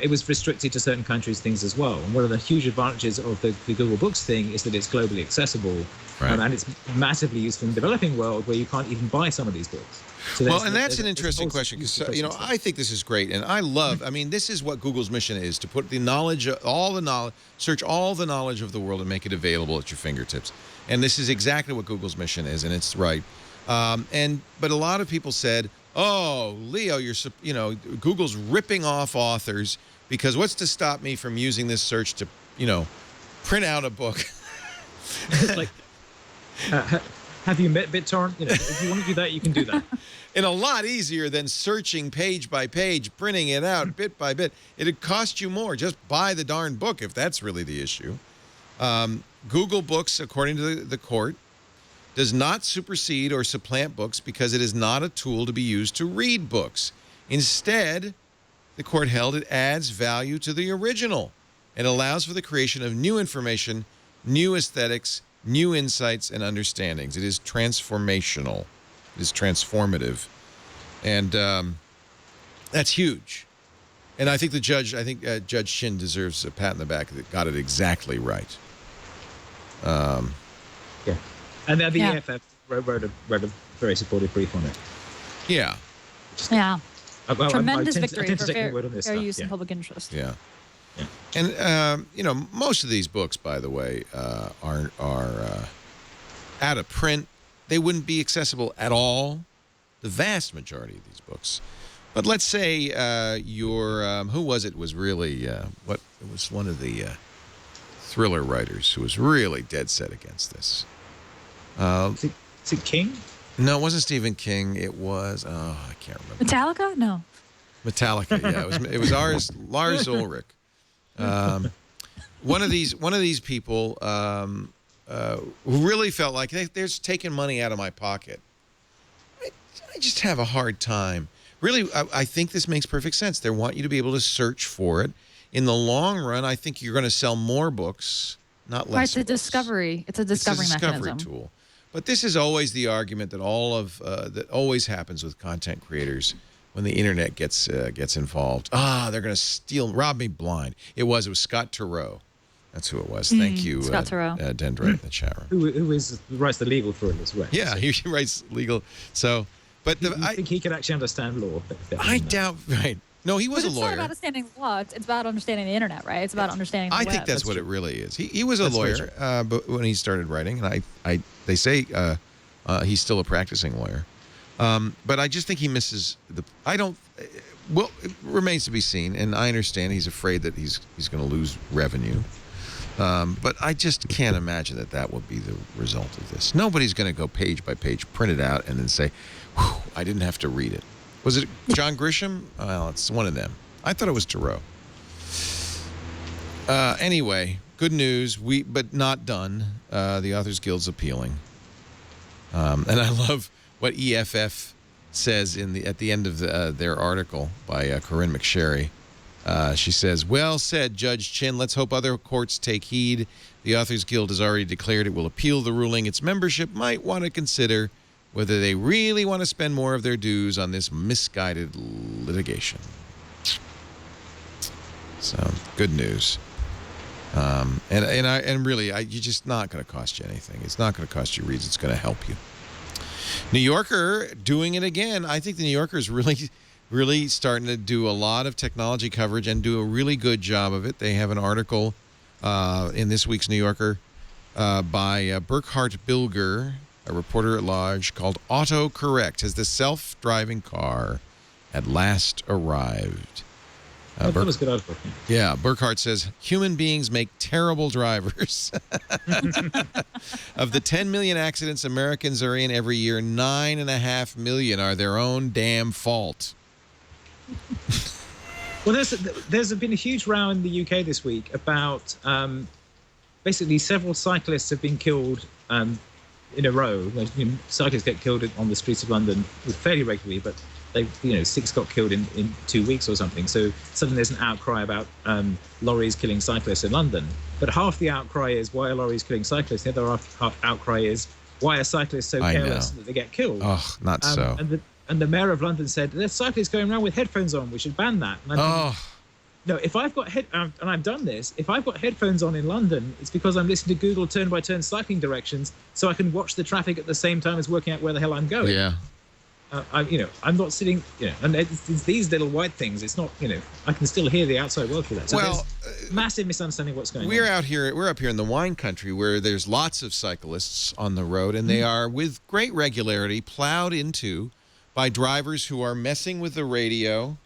it was restricted to certain countries' things as well. And one of the huge advantages of the Google Books thing is that it's globally accessible, right. And it's massively used in the developing world where you can't even buy some of these books. So that's an interesting question because I think this is great, and I love. I mean, this is what Google's mission is: to put the knowledge, search all the knowledge of the world and make it available at your fingertips. And this is exactly what Google's mission is, and it's right. But a lot of people said, "Oh, Leo, Google's ripping off authors because what's to stop me from using this search to, print out a book?" Like, have you met BitTorrent? If you want to do that, you can do that. And a lot easier than searching page by page, printing it out bit by bit. It'd cost you more. Just buy the darn book if that's really the issue. Google Books, according to the court, does not supersede or supplant books because it is not a tool to be used to read books. Instead, the court held it adds value to the original and allows for the creation of new information, new aesthetics, new insights and understandings. It is transformational. It is transformative. And that's huge. And I think Judge Chin deserves a pat in the back that got it exactly right. Yeah, and the Yeah. EFF wrote a very supportive brief on it. Yeah. Yeah. Well, Tremendous I victory tend for to take your word on this fair stuff. use Yeah. and public interest. Yeah. Yeah. And you know, most of these books, by the way, are out of print. They wouldn't be accessible at all. The vast majority of these books. But let's say who was it? Was really it was one of the thriller writers who was really dead set against this. Is it King? No, it wasn't Stephen King. It was I can't remember. Metallica? No. Metallica. Yeah, it was Lars Ulrich. One of these people who really felt like they're just taking money out of my pocket. I just have a hard time. Really, I think this makes perfect sense. They want you to be able to search for it. In the long run, I think you're going to sell more books, not less. Right, it's a books. discovery. It's a discovery mechanism. Tool. But this is always the argument that that always happens with content creators when the internet gets involved. They're going to rob me blind. It was Scott Turow. That's who it was. Thank you, Scott Turow. Dendra in the chat room. Who writes the legal thrillers, right? Yeah, So he writes legal. So, but I think he could actually understand law. I doubt. Right? No, he was But a it's lawyer. not about understanding the law. It's about understanding the internet, right? It's about understanding the I web. think that's what it really is. He was a lawyer, but when he started writing, and they say he's still a practicing lawyer. But I just think he misses the. I don't. Well, it remains to be seen, and I understand he's afraid that he's going to lose revenue. But I just can't imagine that will be the result of this. Nobody's going to go page by page, print it out, and then say, "Whew, I didn't have to read it." Was it John Grisham? Well, it's one of them. I thought it was Turow. Anyway, good news. But not done. The Authors Guild's appealing. And I love what EFF says at the end of their article by Corinne McSherry. She says, "Well said, Judge Chin. Let's hope other courts take heed. The Authors Guild has already declared it will appeal the ruling. Its membership might want to consider whether they really want to spend more of their dues on this misguided litigation." So, good news. And really, you're just not going to cost you anything. It's not going to cost you reads. It's going to help you. New Yorker doing it again. I think the New Yorker is really starting to do a lot of technology coverage and do a really good job of it. They have an article in this week's New Yorker by Burkhart Bilger, a reporter at large, called "Autocorrect: Has the self-driving car at last arrived?" That was a good article. Yeah, Burkhart says human beings make terrible drivers. Of the 10 million accidents Americans are in every year, 9.5 million are their own damn fault. Well, there's been a huge row in the UK this week about basically several cyclists have been killed in a row. Cyclists get killed on the streets of London fairly regularly, but 6 got killed in 2 weeks or something. So suddenly there's an outcry about lorries killing cyclists in London. But half the outcry is, why are lorries killing cyclists? The other half outcry is, why are cyclists so careless that they get killed? Oh, not so. And the mayor of London said, there's cyclists going around with headphones on. We should ban that. And no, if I've got and I've done this, if I've got headphones on in London, it's because I'm listening to Google turn-by-turn cycling directions so I can watch the traffic at the same time as working out where the hell I'm going. Yeah. I'm not sitting, and it's these little white things. It's not, I can still hear the outside world through that. So massive misunderstanding of what's going on. We're up here in the wine country where there's lots of cyclists on the road, and they are with great regularity plowed into by drivers who are messing with the radio,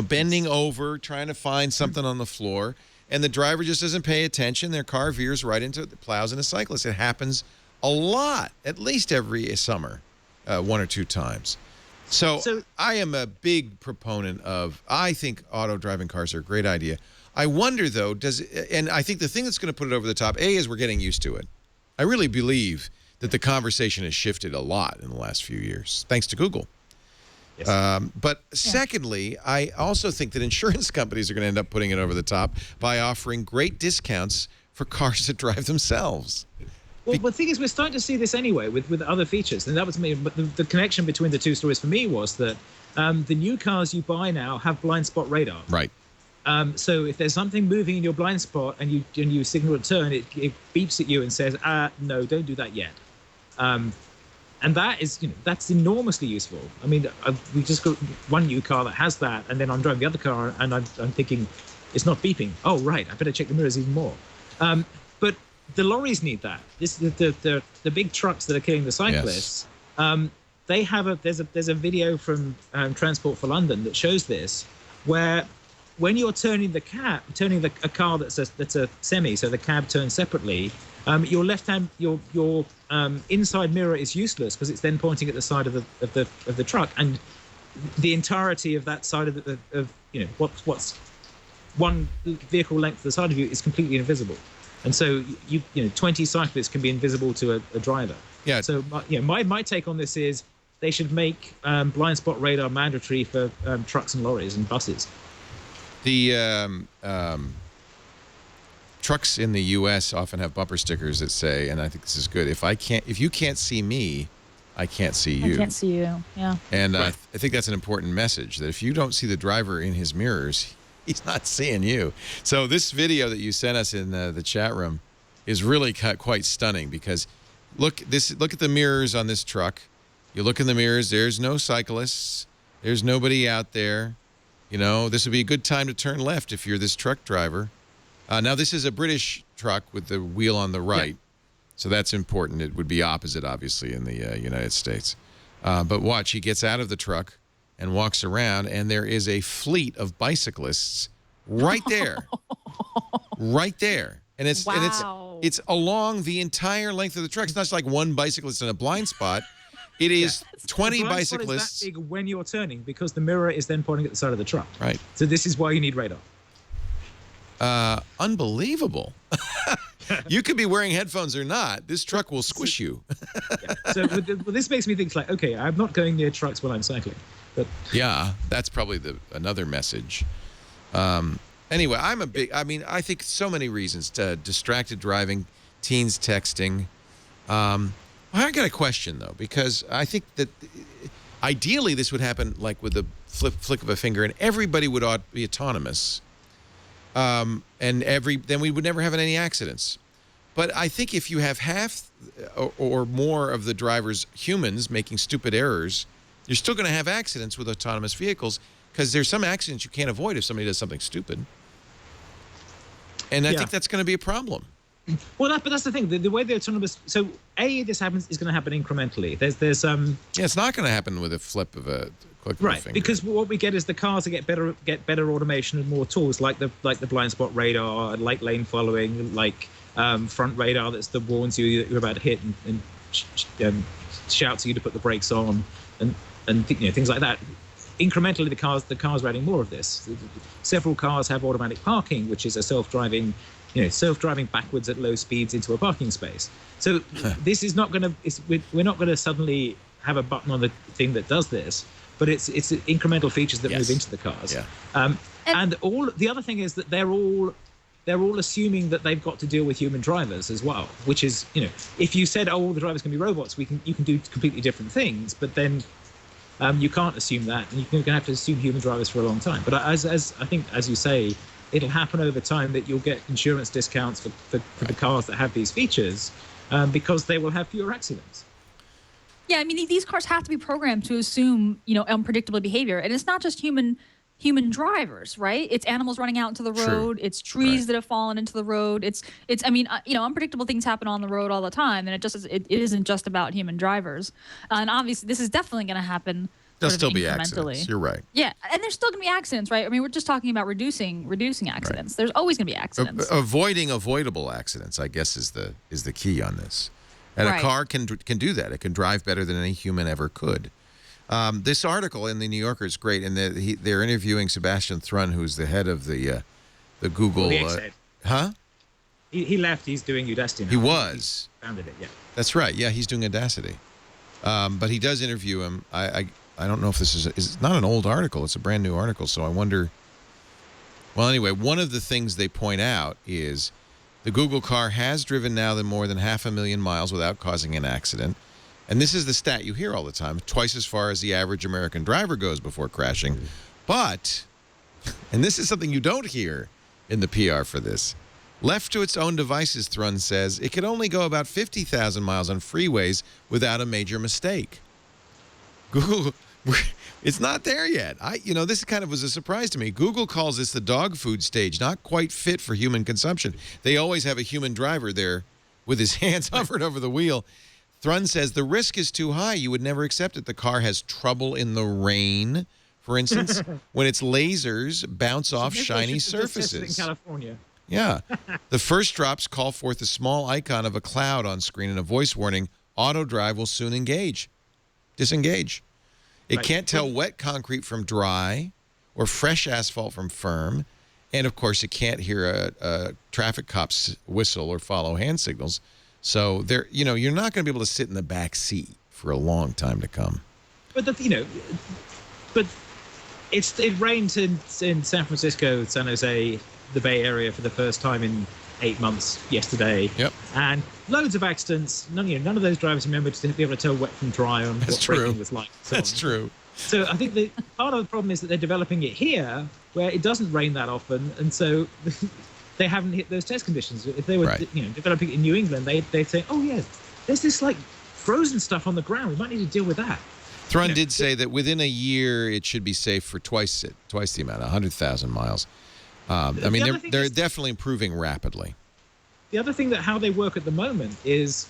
bending over, trying to find something on the floor, and the driver just doesn't pay attention. Their car veers right into the plows into a cyclist. It happens a lot, at least every summer. 1 or 2 times. So I am a big proponent of, I think auto-driving cars are a great idea. I wonder, though, and I think the thing that's going to put it over the top, is we're getting used to it. I really believe that the conversation has shifted a lot in the last few years, thanks to Google. Yes. But secondly, I also think that insurance companies are going to end up putting it over the top by offering great discounts for cars that drive themselves. Well, the thing is, we're starting to see this anyway with other features, and that was me. But the connection between the two stories for me was that the new cars you buy now have blind spot radar. Right. So if there's something moving in your blind spot and you signal a turn, it beeps at you and says, no, don't do that yet. And that is, that's enormously useful. I mean, we just got one new car that has that, and then I'm driving the other car and I'm thinking, it's not beeping. Oh, right, I better check the mirrors even more. But the lorries need that. The big trucks that are killing the cyclists. Yes. They have there's a video from Transport for London that shows this, where when you're turning a car that's a semi, so the cab turns separately, your left hand, your inside mirror is useless because it's then pointing at the side of the truck, and the entirety of that side of what's one vehicle length to the side of you is completely invisible. And so 20 cyclists can be invisible to a driver. Yeah. So my take on this is they should make blind spot radar mandatory for trucks and lorries and buses. The trucks in the U.S. often have bumper stickers that say, and I think this is good, if you can't see me, I can't see you. I can't see you, yeah. And Right. I think that's an important message, that if you don't see the driver in his mirrors, he's not seeing you. So this video that you sent us in the chat room is really quite stunning, because look at the mirrors on this truck. You look in the mirrors, there's no cyclists, there's nobody out there. This would be a good time to turn left if you're this truck driver. Now, this is a British truck with the wheel on the right, yeah. So that's important. It would be opposite, obviously, in the United States. But watch, he gets out of the truck and walks around, and there is a fleet of bicyclists right there. Right there. And it's Wow. it's along the entire length of the truck. It's not just like one bicyclist in a blind spot. It is 20 The blind bicyclists. spot is that big when you're turning, because the mirror is then pointing at the side of the truck. Right. So this is why you need radar. Unbelievable. You could be wearing headphones or not. This truck will squish you. Yeah. So this makes me think, like, okay, I'm not going near trucks while I'm cycling. But yeah, that's probably another message. Anyway, I think so many reasons to distracted driving, teens texting. I got a question, though, because I think that ideally this would happen like with the flick of a finger, and everybody would be autonomous. And then we would never have any accidents. But I think if you have half or more of the drivers humans making stupid errors, you're still going to have accidents with autonomous vehicles, because there's some accidents you can't avoid if somebody does something stupid. And I think that's going to be a problem. Well, but that's the thing. The way the autonomous, so this happens is going to happen incrementally. There's Yeah, it's not going to happen with a flip of a click of a finger. Because what we get is the cars that get better automation and more tools, like the blind spot radar, like lane following, like front radar that warns you that you're about to hit and shouts to you to put the brakes on, and things like that. Incrementally, the cars are adding more of this. Several cars have automatic parking, which is a self-driving backwards at low speeds into a parking space. So this is not going to. We're not going to suddenly have a button on the thing that does this, but it's incremental features that move into the cars. Yeah. And all the other thing is that they're all assuming that they've got to deal with human drivers as well, which is, if you said, all the drivers can be robots, you can do completely different things, but then you can't assume that, and you're going to have to assume human drivers for a long time. But as I think, as you say, it'll happen over time that you'll get insurance discounts for the cars that have these features, because they will have fewer accidents. Yeah, I mean, these cars have to be programmed to assume, unpredictable behavior. And it's not just human drivers, right? It's animals running out into the road. True. It's trees that have fallen into the road. It's I mean, unpredictable things happen on the road all the time. And it isn't just about human drivers. And obviously, this is definitely going to happen. There'll still be accidents. You're right. Yeah, and there's still going to be accidents, right? I mean, we're just talking about reducing accidents. Right. There's always going to be accidents. Avoiding avoidable accidents, I guess, is the key on this. And a car can do that. It can drive better than any human ever could. This article in the New Yorker is great, and they're interviewing Sebastian Thrun, who's the head of the Google. He left. He's doing Udacity now. He was. He founded it. Yeah. That's right. Yeah, he's doing Audacity. But he does interview him. I don't know if this is not an old article. It's a brand new article, so I wonder. Well, anyway, one of the things they point out is the Google car has driven now more than 500,000 miles without causing an accident. And this is the stat you hear all the time, twice as far as the average American driver goes before crashing. But And this is something you don't hear in the PR for this. Left to its own devices, Thrun says, it could only go about 50,000 miles on freeways without a major mistake. Google, it's not there yet. This kind of was a surprise to me. Google calls this the dog food stage, not quite fit for human consumption. They always have a human driver there with his hands hovered over the wheel. Thrun says the risk is too high. You would never accept it. The car has trouble in the rain, for instance, when its lasers bounce off shiny surfaces. In California. Yeah. The first drops call forth a small icon of a cloud on screen and a voice warning, auto drive will soon disengage. It can't tell wet concrete from dry or fresh asphalt from firm. And, of course, it can't hear a traffic cop's whistle or follow hand signals. So, you're not going to be able to sit in the back seat for a long time to come. But, it rained in San Francisco, San Jose, the Bay Area for the first time in 8 months yesterday. Yep. And loads of accidents. None of those drivers remember to be able to tell wet from dry on what braking was like. That's true. So I think part of the problem is that they're developing it here where it doesn't rain that often, and so they haven't hit those test conditions. If they were developing it in New England, they'd say, oh yeah, there's this like frozen stuff on the ground. We might need to deal with that. Thrun did say that within a year it should be safe for twice the amount, 100,000 miles. They're definitely improving rapidly. The other thing that how they work at the moment is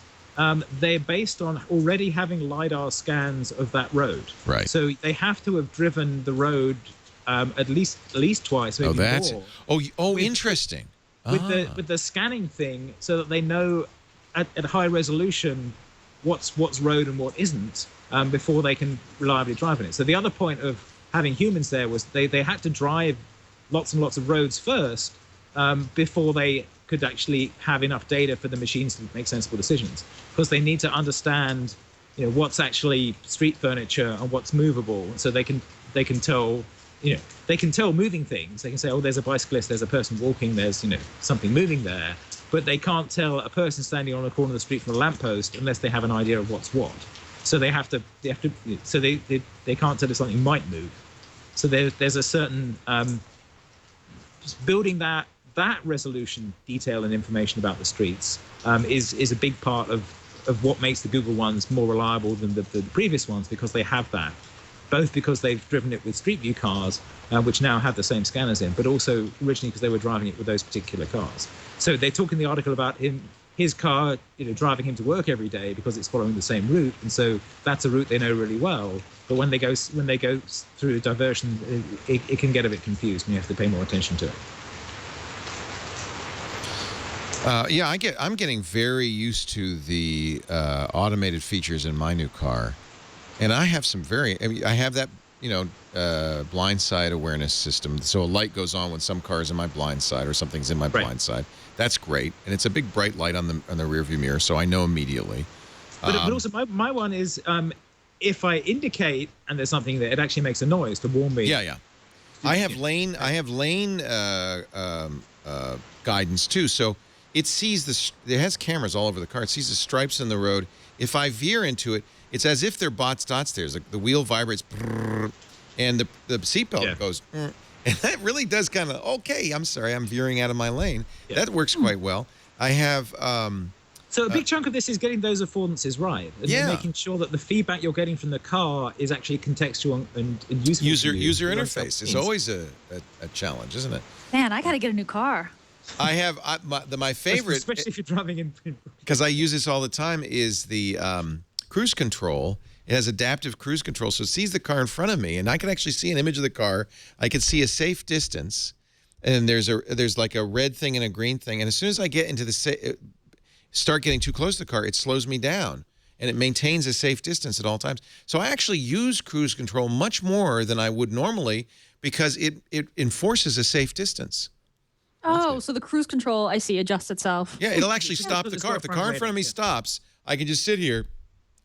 they're based on already having LiDAR scans of that road. Right. So they have to have driven the road at least twice, maybe more. Interesting. With the scanning thing, so that they know at high resolution what's road and what isn't before they can reliably drive in it. So the other point of having humans there was they had to drive lots and lots of roads first before they could actually have enough data for the machines to make sensible decisions, because they need to understand what's actually street furniture and what's movable, so they can tell they can tell moving things. They can say, oh, there's a bicyclist, there's a person walking, there's something moving there, but they can't tell a person standing on a corner of the street from a lamppost unless they have an idea of what's what. So they can't tell if something might move. So there's a certain just building that resolution detail and information about the streets is a big part of what makes the Google ones more reliable than the previous ones, because they have that, both because they've driven it with Street View cars, which now have the same scanners in, but also originally because they were driving it with those particular cars. So they talk in the article about his car, driving him to work every day because it's following the same route, and so that's a route they know really well. But when they go through a diversion, it can get a bit confused, and you have to pay more attention to it. I'm getting very used to the automated features in my new car, and I have I have that blind side awareness system. So a light goes on when some car is in my blind side or something's in my blind side. That's great, and it's a big bright light on the rearview mirror, so I know immediately. But also my one is if I indicate and there's something there, it actually makes a noise to warn me. Yeah. I have lane guidance too, so it sees it has cameras all over the car. It sees the stripes in the road. If I veer into it, it's as if they're dots there. The wheel vibrates, and the seatbelt goes. And that really does kind of, okay, I'm sorry, I'm veering out of my lane. Yeah. That works quite well. I have... so a big chunk of this is getting those affordances right. And making sure that the feedback you're getting from the car is actually contextual and useful. User interface is always a challenge, isn't it? Man, I got to get a new car. I have my favorite... Especially if you're driving in... Because I use this all the time, is the cruise control. It has adaptive cruise control, so it sees the car in front of me, and I can actually see an image of the car. I can see a safe distance, and there's like a red thing and a green thing, and as soon as I get into start getting too close to the car, it slows me down, and it maintains a safe distance at all times. So I actually use cruise control much more than I would normally, because it enforces a safe distance. Oh, so the cruise control, I see, adjusts itself. Yeah, it'll actually stop the car. If the car in front of me stops, I can just sit here,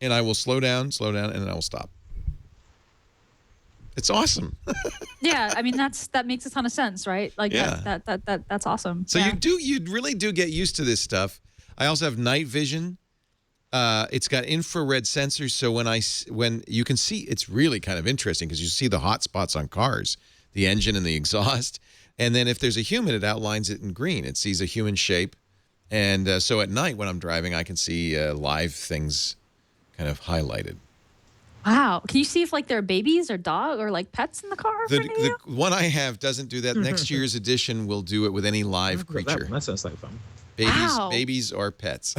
and I will slow down, and then I will stop. It's awesome. Yeah, I mean that makes a ton of sense, right? Like that's awesome. So you really do get used to this stuff. I also have night vision. It's got infrared sensors, so when you can see, it's really kind of interesting because you see the hot spots on cars the engine and the exhaust. And then if there's a human, it outlines it in green. It sees a human shape. And so at night when I'm driving, I can see live things kind of highlighted. Wow. Can you see if like there are babies or dog or like pets in the car? The one I have doesn't do that. Next year's edition will do it with any live creature. That sounds like fun. Babies or pets.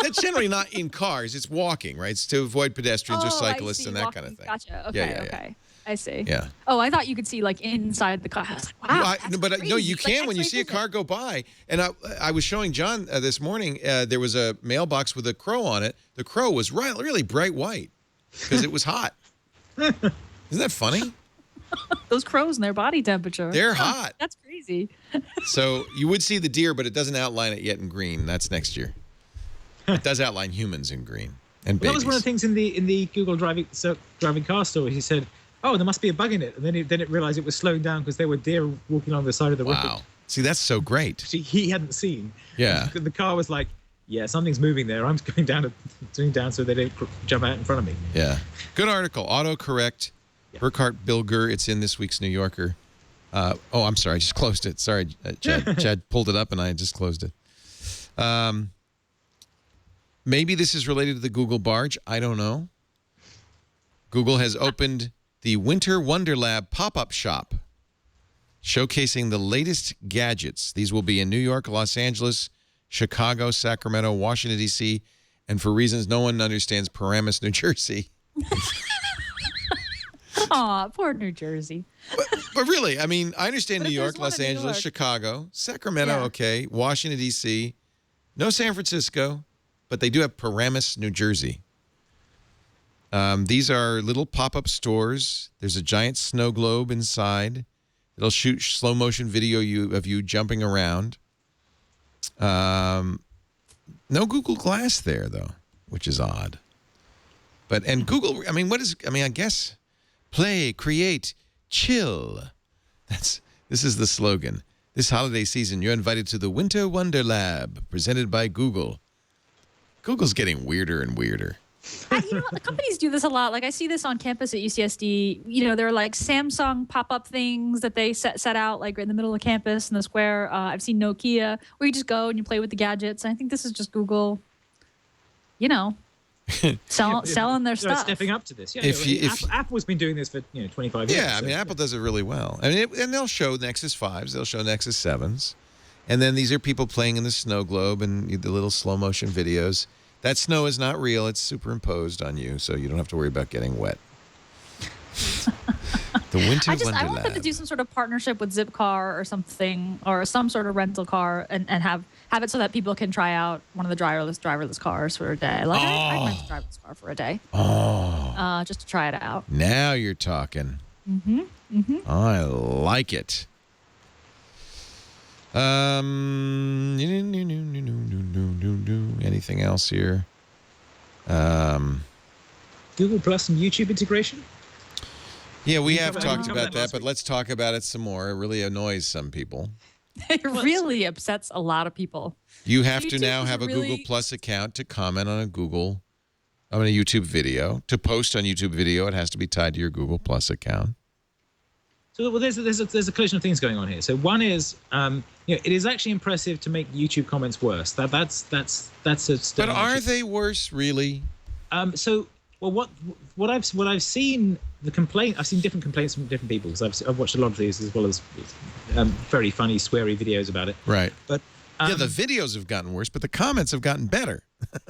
That's generally not in cars. It's walking, right? It's to avoid pedestrians or cyclists and that kind of thing. Gotcha. Okay. Okay. I see. Yeah. Oh, I thought you could see like inside the car. I was like, wow. No, you can when you see a car go by. And I was showing John this morning. There was a mailbox with a crow on it. The crow was really bright white because it was hot. Isn't that funny? Those crows and their body temperature. They're hot. That's crazy. So you would see the deer, but it doesn't outline it yet in green. That's next year. It does outline humans in green and babies. That was one of the things in the Google driving car story. He said, "Oh, there must be a bug in it," and then it realized it was slowing down because there were deer walking along the side of the road. Wow. See, that's so great. He hadn't seen. Yeah. The car was like, "Yeah, something's moving there. I'm going down so they don't jump out in front of me." Yeah. Good article. Autocorrect. Yeah. Burkhart Bilger. It's in this week's New Yorker. I'm sorry. I just closed it. Sorry, Chad. Chad pulled it up and I just closed it. Maybe this is related to the Google barge. I don't know. Google has opened the Winter Wonder Lab pop-up shop, showcasing the latest gadgets. These will be in New York, Los Angeles, Chicago, Sacramento, Washington, D.C., and for reasons no one understands, Paramus, New Jersey. Aw, poor New Jersey. But really, I mean, I understand New York, Los Angeles, Chicago, Sacramento, okay, Washington, D.C., no San Francisco, but they do have Paramus, New Jersey. These are little pop-up stores. There's a giant snow globe inside. It'll shoot slow-motion video of you jumping around. No Google Glass there, though, which is odd. And Google, I guess play, create, chill. This is the slogan. This holiday season, you're invited to the Winter Wonder Lab, presented by Google. Google's getting weirder and weirder. The companies do this a lot. Like I see this on campus at UCSD. There are like Samsung pop-up things that they set out like in the middle of campus in the square. I've seen Nokia where you just go and you play with the gadgets. And I think this is just Google, selling their stuff. Stepping up to this. Yeah, Apple's been doing this for 25 years. Yeah, Apple does it really well. And they'll show Nexus 5s, they'll show Nexus 7s. And then these are people playing in the snow globe and the little slow motion videos. That snow is not real. It's superimposed on you, so you don't have to worry about getting wet. The Winter Wonder Lab. I want them to do some sort of partnership with Zipcar or something, or some sort of rental car, and have it so that people can try out one of the driverless cars for a day. Like I'd rent a driverless car for a day. Just to try it out. Now you're talking. I like it. Anything else here? Google Plus and YouTube integration? Yeah, we have talked about that, but let's talk about it some more. It really annoys some people. It really upsets a lot of people. You have to now have a Google Plus account to comment on a YouTube video. To post on YouTube video, it has to be tied to your Google Plus account. So there's a collision of things going on here. So one is, it is actually impressive to make YouTube comments worse. That's a. But are they worse, really? What I've seen I've seen different complaints from different people because I've watched a lot of these as well as very funny, sweary videos about it. Right. But the videos have gotten worse, but the comments have gotten better.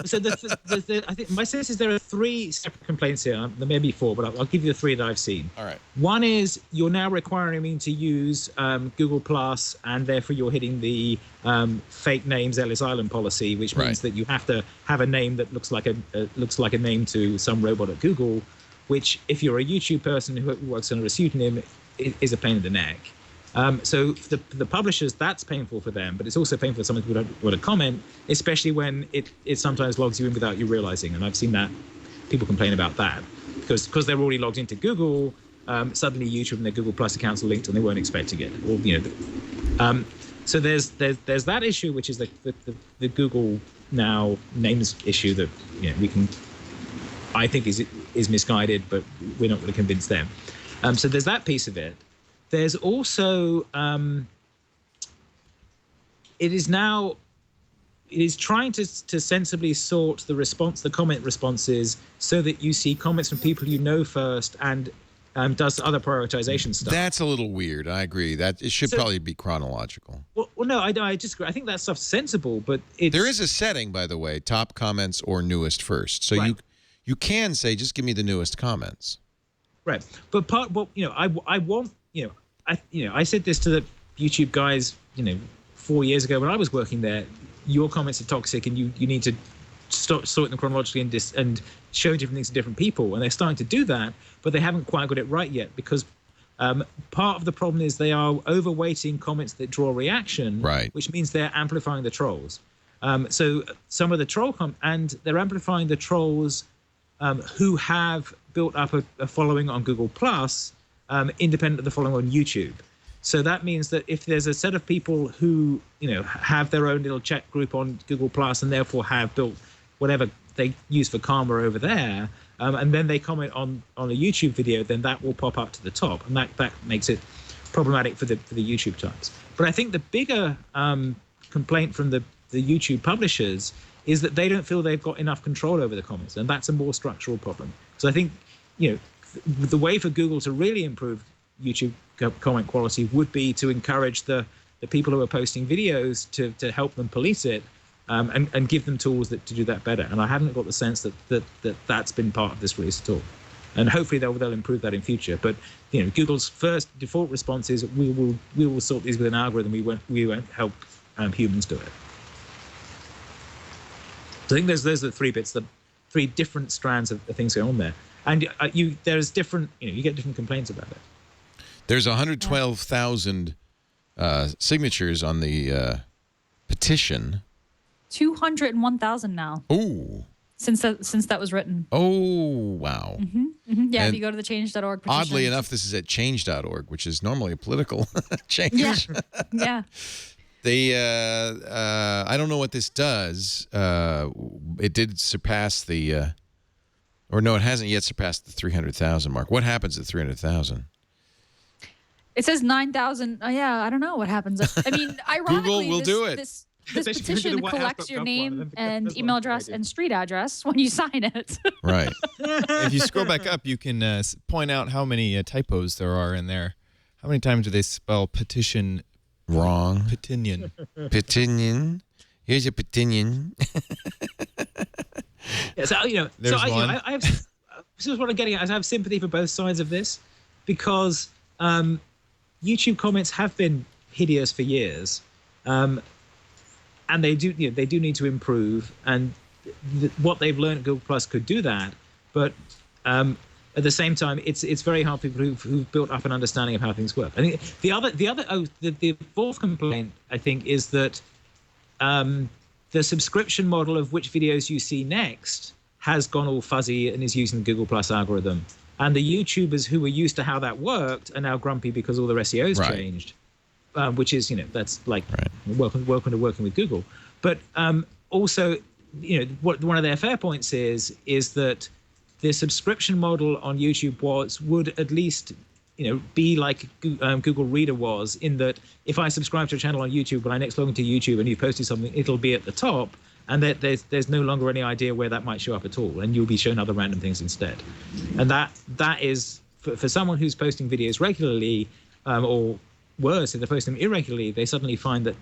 So I think my sense is there are 3 separate complaints here. There may be 4, but I'll give you the 3 that I've seen. All right. One is you're now requiring me to use Google Plus, and therefore you're hitting the fake names Ellis Island policy, which means that you have to have a name that looks like a name to some robot at Google, which if you're a YouTube person who works under a pseudonym is a pain in the neck. So for the publishers, that's painful for them, but it's also painful for someone who don't want to comment, especially when it sometimes logs you in without you realizing. And I've seen that people complain about that because they're already logged into Google. Suddenly YouTube and their Google Plus accounts are linked and they weren't expecting it. Or so there's that issue, which is the Google Now names issue that I think is misguided, but we're not going to convince them. So there's that piece of it. There's also it is trying to sensibly sort the comment responses so that you see comments from people you know first and does other prioritization stuff. That's a little weird. I agree. That it should probably be chronological. Well, no, I disagree. I think that stuff's sensible, but there is a setting, by the way, top comments or newest first. So you can say, just give me the newest comments. Right, but I want I said this to the YouTube guys 4 years ago when I was working there. Your comments are toxic, and you need to sort them chronologically and show different things to different people. And they're starting to do that, but they haven't quite got it right yet, because part of the problem is they are overweighting comments that draw reaction, which means they're amplifying the trolls. So some of the troll and they're amplifying the trolls who have built up a following on Google Plus, independent of the following on YouTube. So that means that if there's a set of people who, have their own little chat group on Google Plus and therefore have built whatever they use for karma over there, and then they comment on a YouTube video, then that will pop up to the top, and that makes it problematic for the YouTube types. But I think the bigger complaint from the YouTube publishers is that they don't feel they've got enough control over the comments, and that's a more structural problem. So I think, the way for Google to really improve YouTube comment quality would be to encourage the people who are posting videos to help them police it, and give them tools to do that better. And I haven't got the sense that's been part of this release at all. And hopefully they'll improve that in future. But Google's first default response is we will sort these with an algorithm. We won't help humans do it. So I think those are the three bits, the three different strands of things going on there. And there's different, you get different complaints about it. There's 112,000 signatures on the petition. 201,000 now. Ooh. Since that was written. Oh, wow. Yeah, And if you go to the change.org petition. Oddly enough, this is at change.org, which is normally a political change. Yeah. They, I don't know what this does. It did surpass the, or no, it hasn't yet surpassed the 300,000 mark. What happens at 300,000? It says 9,000. Yeah, I don't know what happens. I mean, ironically, Google will do it. This petition collects your name and email address and street address when you sign it. Right. If you scroll back up, you can point out how many typos there are in there. How many times do they spell petition wrong? Petinion. Petinion. Here's a petinion. Yeah, so There's one. I have. This is what I'm getting at. I have sympathy for both sides of this, because YouTube comments have been hideous for years, and they do need to improve. And what they've learned at Google Plus could do that, but at the same time, it's very hard for people who've built up an understanding of how things work. I think the fourth complaint, I think, is that the subscription model of which videos you see next has gone all fuzzy and is using the Google Plus algorithm. And the YouTubers who were used to how that worked are now grumpy because all their SEO's changed, which is, that's like welcome to working with Google. But also, what one of their fair points is that the subscription model on YouTube would at least be like Google Reader was, in that if I subscribe to a channel on YouTube, when I next log into YouTube and you've posted something, it'll be at the top, and there's no longer any idea where that might show up at all, and you'll be shown other random things instead. And that is, for someone who's posting videos regularly, or worse, if they're posting them irregularly, they suddenly find that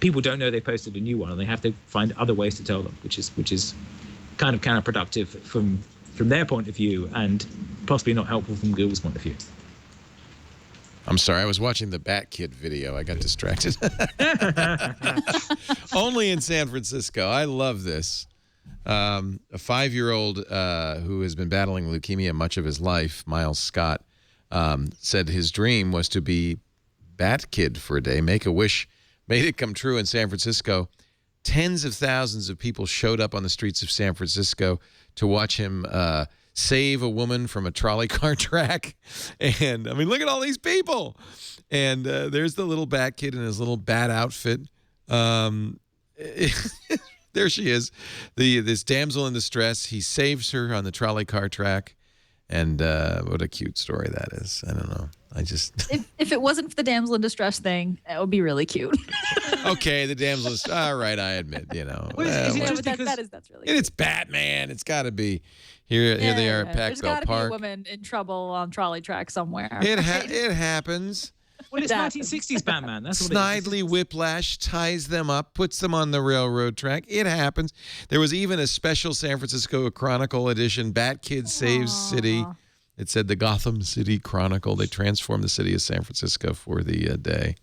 people don't know they posted a new one, and they have to find other ways to tell them, which is kind of counterproductive from their point of view, and possibly not helpful from Google's point of view. I'm sorry, I was watching the Bat Kid video. I got distracted. Only in San Francisco. I love this. A 5-year-old who has been battling leukemia much of his life, Miles Scott, said his dream was to be Bat Kid for a day, make a wish, made it come true in San Francisco. Tens of thousands of people showed up on the streets of San Francisco to watch him save a woman from a trolley car track. And, I mean, look at all these people. And there's the little Bat Kid in his little bat outfit. There she is, this damsel in distress. He saves her on the trolley car track. And what a cute story that is. I don't know. I just If it wasn't for the damsel in distress thing, that would be really cute. okay. The damsel is all right. I admit, you know. Well, it's Yeah, interesting but because that's really And it's Batman. It's got to be. Here they are at There's Packbell got to be a Park. woman in trouble on trolley track somewhere. It happens. well, it's Exactly. 1960s Batman. That's what it is. Snidely Whiplash ties them up, puts them on the railroad track. It happens. There was even a special San Francisco Chronicle edition, Bat Kid Saves City. It said the Gotham City Chronicle. They transformed the city of San Francisco for the day.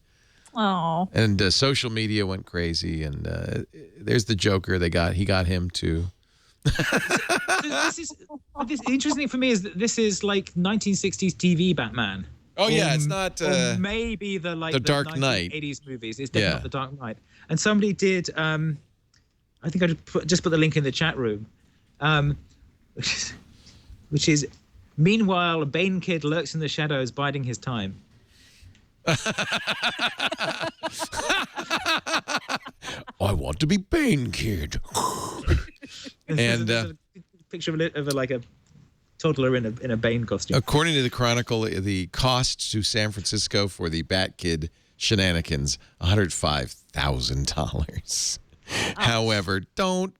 Oh. And social media went crazy. And there's the Joker. He got him too. This interesting for me is that this is like 1960s TV Batman. Oh yeah, it's not. Or maybe the Dark Knight. 1980s movies. It's definitely not the Dark Knight. And somebody did. I think I just put the link in the chat room, which is. Meanwhile, a Bane kid lurks in the shadows, biding his time. I want to be Bane Kid. And there's a picture of a toddler in a Bane costume. According to the Chronicle, the cost to San Francisco for the Bat Kid shenanigans, $105,000. However, don't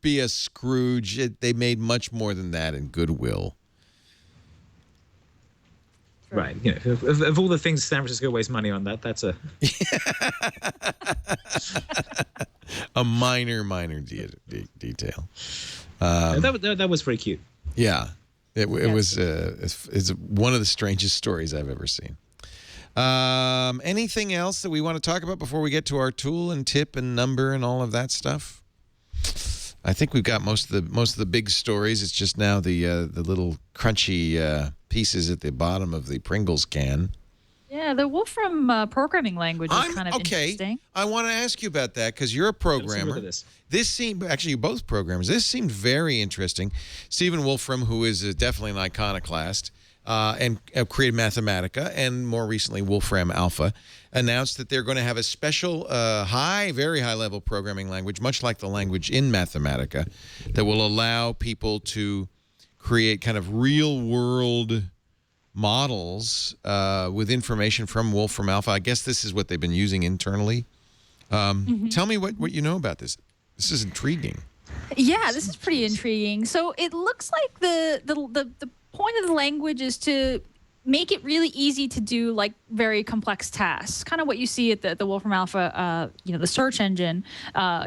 be a Scrooge. They made much more than that in goodwill. Right. You know, of all the things San Francisco wastes money on, that's a a minor detail. That was very cute. Yeah, it was. It's one of the strangest stories I've ever seen. Anything else that we want to talk about before we get to our tool and tip and number and all of that stuff? I think we've got most of the big stories. It's just now the little crunchy pieces at the bottom of the Pringles can. Yeah, the Wolfram programming language is kind of interesting. I want to ask you about that because you're a programmer. This seemed actually you're both programmers. This seemed very interesting. Stephen Wolfram, who is definitely an iconoclast and created Mathematica, and more recently Wolfram Alpha, announced that they're going to have a special very high level programming language, much like the language in Mathematica, that will allow people to create kind of real world models with information from Wolfram Alpha. I guess this is what they've been using internally. Tell me what you know about this. This is intriguing. Yeah, this is pretty intriguing. So it looks like the point of the language is to make it really easy to do like very complex tasks. Kind of what you see at the Wolfram Alpha, the search engine.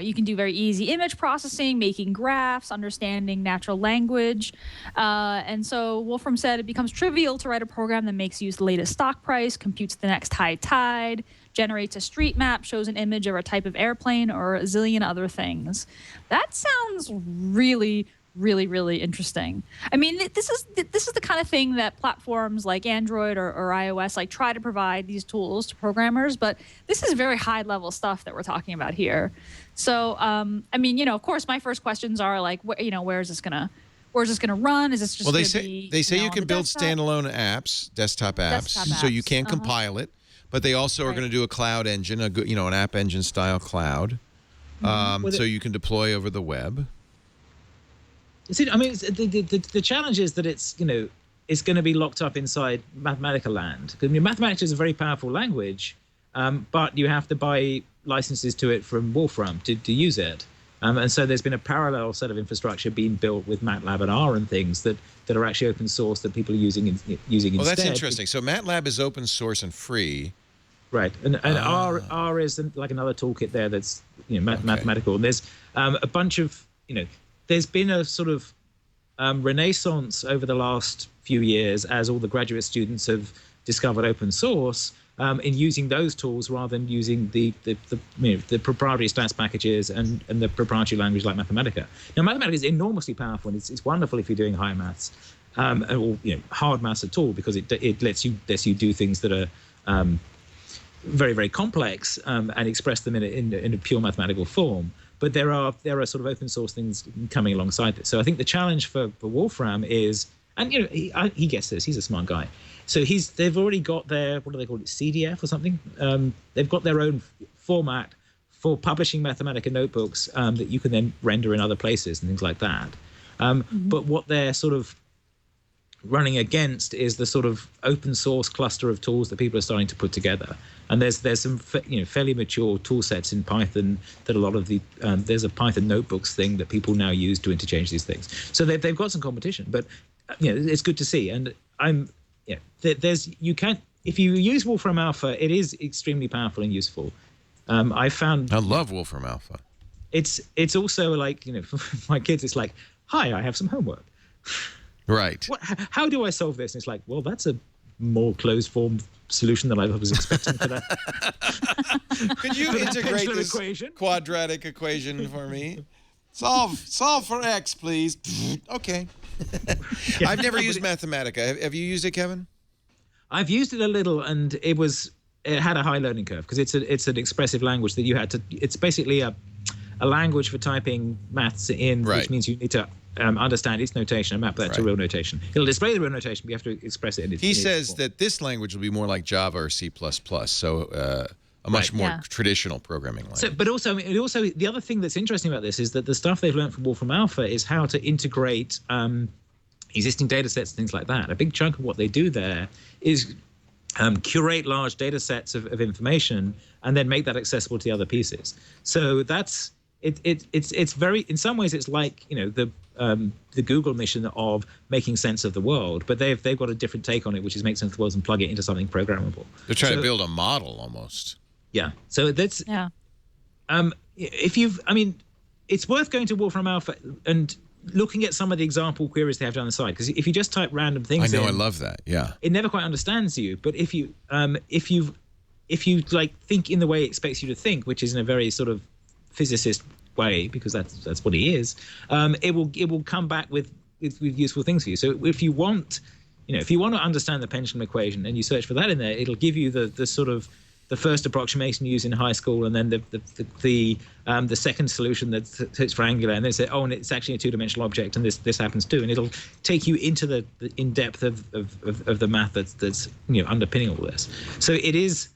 You can do very easy image processing, making graphs, understanding natural language. And so Wolfram said it becomes trivial to write a program that makes use of the latest stock price, computes the next high tide, generates a street map, shows an image of a type of airplane, or a zillion other things. That sounds really, really, really interesting. I mean, this is the kind of thing that platforms like Android or iOS like try to provide these tools to programmers, but this is very high level stuff that we're talking about here. So, I mean, of course, my first questions are like, where's this gonna run? Is this just they say you can build standalone apps, desktop apps, so you can compile it, but they also are going to do a cloud engine, an app engine style cloud, so you can deploy over the web. See, I mean, the challenge is that it's going to be locked up inside Mathematica land. Because Mathematica is a very powerful language, but you have to buy licenses to it from Wolfram to use it. And so there's been a parallel set of infrastructure being built with MATLAB and R and things that are actually open source that people are using instead. Well, that's interesting. So MATLAB is open source and free. Right, and R is like another toolkit there that's mathematical. And there's a bunch of there's been a sort of renaissance over the last few years as all the graduate students have discovered open source in using those tools rather than using the proprietary stats packages and the proprietary language like Mathematica. Now, Mathematica is enormously powerful, and it's wonderful if you're doing high maths or hard maths at all, because it lets you do things that are very, very complex and express them in a pure mathematical form. But there are sort of open source things coming alongside this. So I think the challenge for Wolfram is, and he gets this. He's a smart guy. So they've already got their, what do they call it, CDF or something? They've got their own format for publishing Mathematica notebooks that you can then render in other places and things like that. But what they're sort of running against is the sort of open source cluster of tools that people are starting to put together. And there's some fairly mature tool sets in Python that a lot of the there's a Python notebooks thing that people now use to interchange these things. So they've got some competition, but it's good to see. And if you use Wolfram Alpha, it is extremely powerful and useful. I love Wolfram Alpha. It's also like, for my kids, it's like, hi, I have some homework. Right. How do I solve this? And it's like, well, that's a more closed form solution than I was expecting for that. Could you integrate this quadratic equation for me? Solve for x, please. Okay. I've never used Mathematica. Have you used it, Kevin? I've used it a little, and it had a high learning curve because it's an expressive language that you had to. It's basically a language for typing maths in, right. Which means you need to understand its notation and map that to real notation. It'll display the real notation, but you have to express it in its. He says that this language will be more like Java or C++, so a much more traditional programming language. So, but also the other thing that's interesting about this is that the stuff they've learned from Wolfram Alpha is how to integrate existing data sets and things like that. A big chunk of what they do there is curate large data sets of information and then make that accessible to the other pieces. So that's it's very, in some ways it's like the Google mission of making sense of the world, but they've got a different take on it, which is make sense of the world and plug it into something programmable. They're trying to build a model almost. Yeah. So that's it's worth going to Wolfram Alpha and looking at some of the example queries they have down the side, because if you just type random things I love that. Yeah. It never quite understands you, but if you like think in the way it expects you to think, which is in a very sort of physicist way, because that's what he is, it will come back with useful things for you. So if you want to understand the pendulum equation and you search for that in there, it'll give you the sort of the first approximation used in high school, and then the second solution that's for angular, and then say, and it's actually a two-dimensional object, and this happens too, and it'll take you into the in depth of the math that's underpinning all this. So it's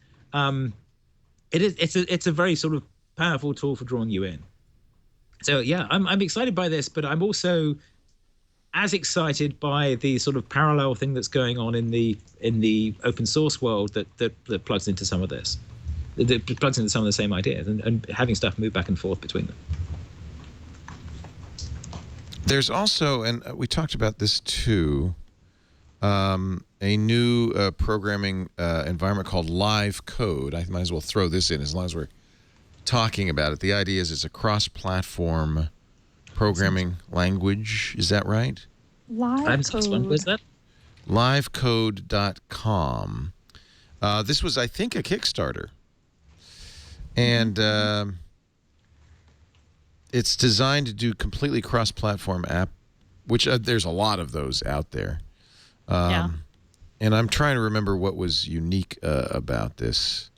a very sort of powerful tool for drawing you in. So yeah, I'm excited by this, but I'm also as excited by the sort of parallel thing that's going on in the open source world that plugs into some of this, that plugs into some of the same ideas, and having stuff move back and forth between them. There's also, and we talked about this too, a new programming environment called Live Code. I might as well throw this in as long as we're talking about it. The idea is it's a cross-platform programming language. Is that right? Live Code. Where's that? Livecode.com. This was, I think, a Kickstarter. And it's designed to do completely cross-platform app, which there's a lot of those out there. And I'm trying to remember what was unique about this.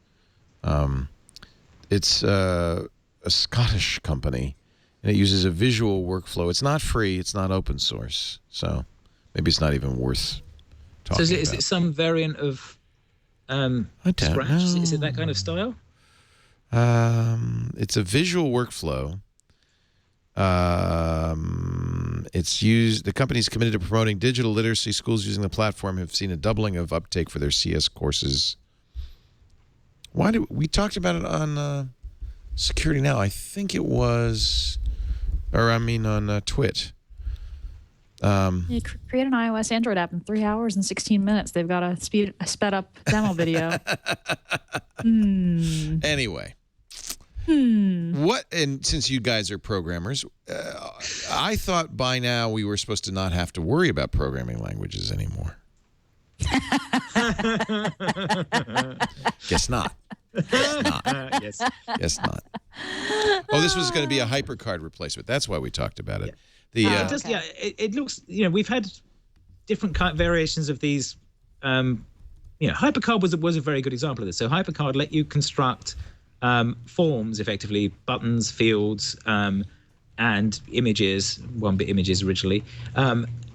It's a Scottish company, and it uses a visual workflow. It's not free. It's not open source. So maybe it's not even worth talking about. So is it some variant of Scratch? Is it that kind of style? It's a visual workflow. It's used. The company's committed to promoting digital literacy. Schools using the platform have seen a doubling of uptake for their CS courses. Why do we talked about it on Security Now? I think it was, on Twit. You create an iOS Android app in 3 hours and 16 minutes. They've got a sped up demo video. Anyway. What? And since you guys are programmers, I thought by now we were supposed to not have to worry about programming languages anymore. Guess not. Yes. Guess not. Oh, this was going to be a HyperCard replacement. That's why we talked about it. Yeah. It looks. We've had different variations of these. HyperCard was a very good example of this. So HyperCard let you construct forms, effectively buttons, fields, and images, 1-bit images originally,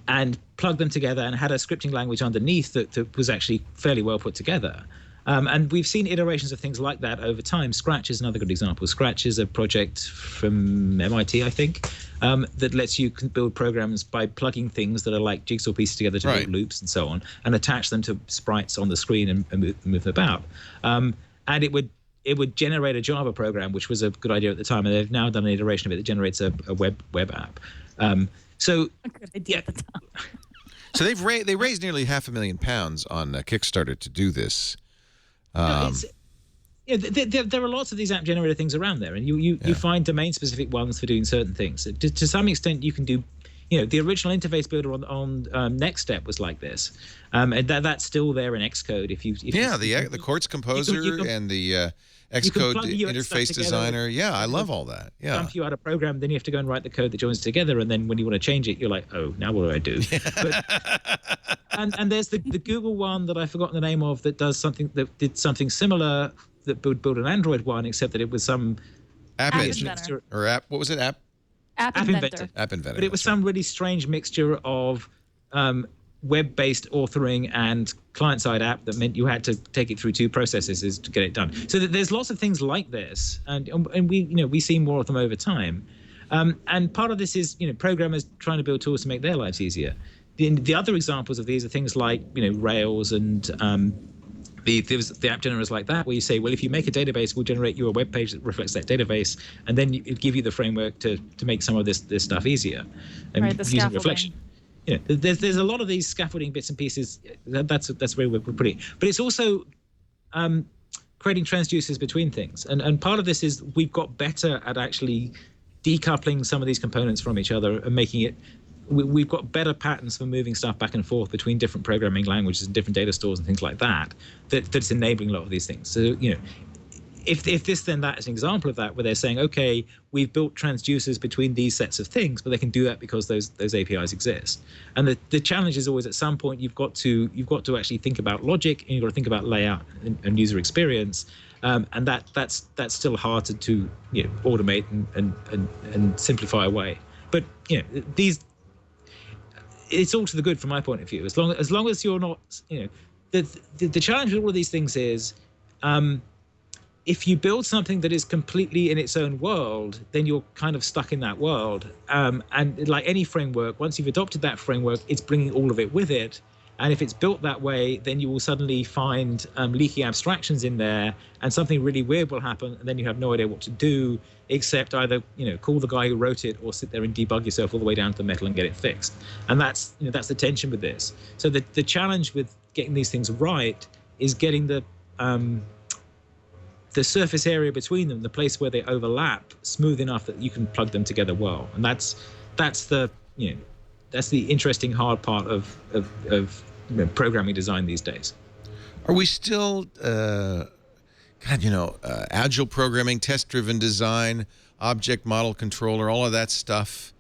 and plug them together and had a scripting language underneath that was actually fairly well put together. And we've seen iterations of things like that over time. Scratch is another good example. Scratch is a project from MIT, I think, that lets you build programs by plugging things that are like jigsaw pieces together to build loops and so on, and attach them to sprites on the screen and move them about. And it would generate a Java program, which was a good idea at the time, and they've now done an iteration of it that generates a web app. So A good idea at the time. So they raised nearly £500,000 on Kickstarter to do this. There are lots of these app generator things around there, and you find domain specific ones for doing certain things. To some extent, you can do, the original interface builder on Next Step was like this, and that's still there in Xcode. If you the Quartz Composer and the Xcode interface designer. Yeah, I love all that. Yeah, dump you out a program, then you have to go and write the code that joins together, and then when you want to change it, you're like, oh, now what do I do? And there's the Google one that I've forgotten the name of that did something similar that would build an Android one, except that it was some App Inventor. Or app. What was it? App Inventor. App Inventor. But it was some really strange mixture of web-based authoring and client-side app that meant you had to take it through two processes to get it done. So there's lots of things like this, and we see more of them over time. And part of this is programmers trying to build tools to make their lives easier. The other examples of these are things like Rails and the app generators like that, where you say, well, if you make a database, we'll generate you a web page that reflects that database, and then it'll give you the framework to make some of this stuff easier. And right, the using scaffolding. reflection. There's a lot of these scaffolding bits and pieces. That's where we're putting it. But it's also creating transducers between things, and part of this is we've got better at actually decoupling some of these components from each other and making it. We've got better patterns for moving stuff back and forth between different programming languages and different data stores and things like that's enabling a lot of these things. So, if this then that is an example of that, where they're saying, okay, we've built transducers between these sets of things, but they can do that because those APIs exist. And the challenge is always at some point you've got to actually think about logic, and you've got to think about layout and user experience. And that's still hard to automate and simplify away. But it's all to the good from my point of view. As long as you're not, the challenge with all of these things is, if you build something that is completely in its own world, then you're kind of stuck in that world. And like any framework, once you've adopted that framework, it's bringing all of it with it. And if it's built that way, then you will suddenly find leaky abstractions in there, and something really weird will happen, and then you have no idea what to do, except either call the guy who wrote it, or sit there and debug yourself all the way down to the metal and get it fixed. And that's the tension with this. So the challenge with getting these things right is getting the surface area between them, the place where they overlap, smooth enough that you can plug them together well. And that's the interesting hard part of programming design these days. Are we still, agile programming, test-driven design, object model controller, all of that stuff?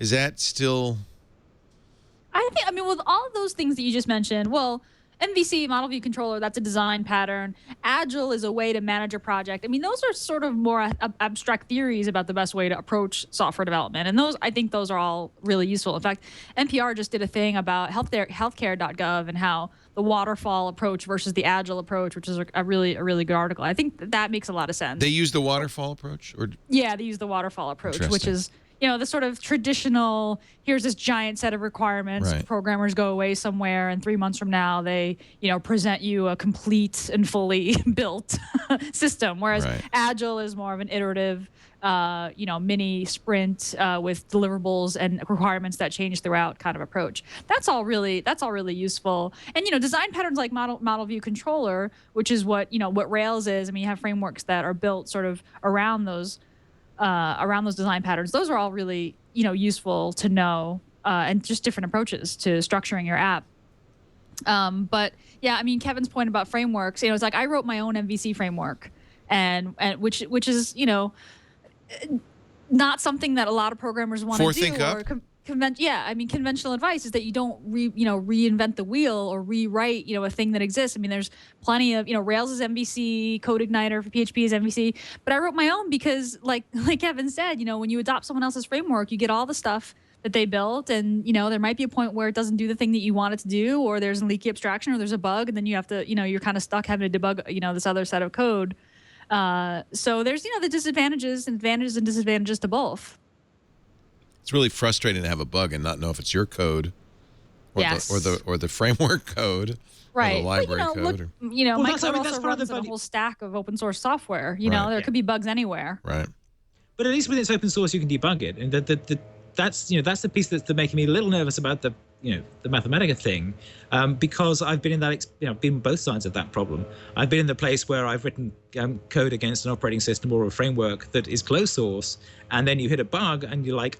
Is that still? I mean, with all of those things that you just mentioned, well, MVC, model view controller, that's a design pattern. Agile is a way to manage a project. I mean, those are sort of more abstract theories about the best way to approach software development. And I think those are all really useful. In fact, NPR just did a thing about healthcare.gov and how the waterfall approach versus the agile approach, which is a really good article. I think that makes a lot of sense. They use the waterfall approach? Yeah, they use the waterfall approach, which is the sort of traditional, here's this giant set of requirements, right. Programmers go away somewhere, and 3 months from now, they, present you a complete and fully built system. Whereas right. Agile is more of an iterative, mini sprint with deliverables and requirements that change throughout kind of approach. That's all really useful. And, design patterns like model view controller, which is what Rails is. I mean, you have frameworks that are built sort of around those design patterns. Those are all really, useful to know, and just different approaches to structuring your app. But yeah, I mean, Kevin's point about frameworks, it's like I wrote my own MVC framework, and which is, not something that a lot of programmers want to do. Conventional advice is that you don't reinvent the wheel or rewrite a thing that exists. I mean, there's plenty of Rails is MVC, CodeIgniter for PHP is MVC, but I wrote my own because like Kevin said, when you adopt someone else's framework, you get all the stuff that they built, and there might be a point where it doesn't do the thing that you want it to do, or there's a leaky abstraction, or there's a bug, and then you have to, you're kind of stuck having to debug, this other set of code. So there's, the advantages and disadvantages to both. It's really frustrating to have a bug and not know if it's your code, or yes. the framework code, right? Or the library code. My code also runs in a whole stack of open source software. There could be bugs anywhere. Right. But at least when it's open source, you can debug it, and that's the piece that's making me a little nervous about the Mathematica thing, because I've been in that been both sides of that problem. I've been in the place where I've written code against an operating system or a framework that is closed source, and then you hit a bug, and you're like,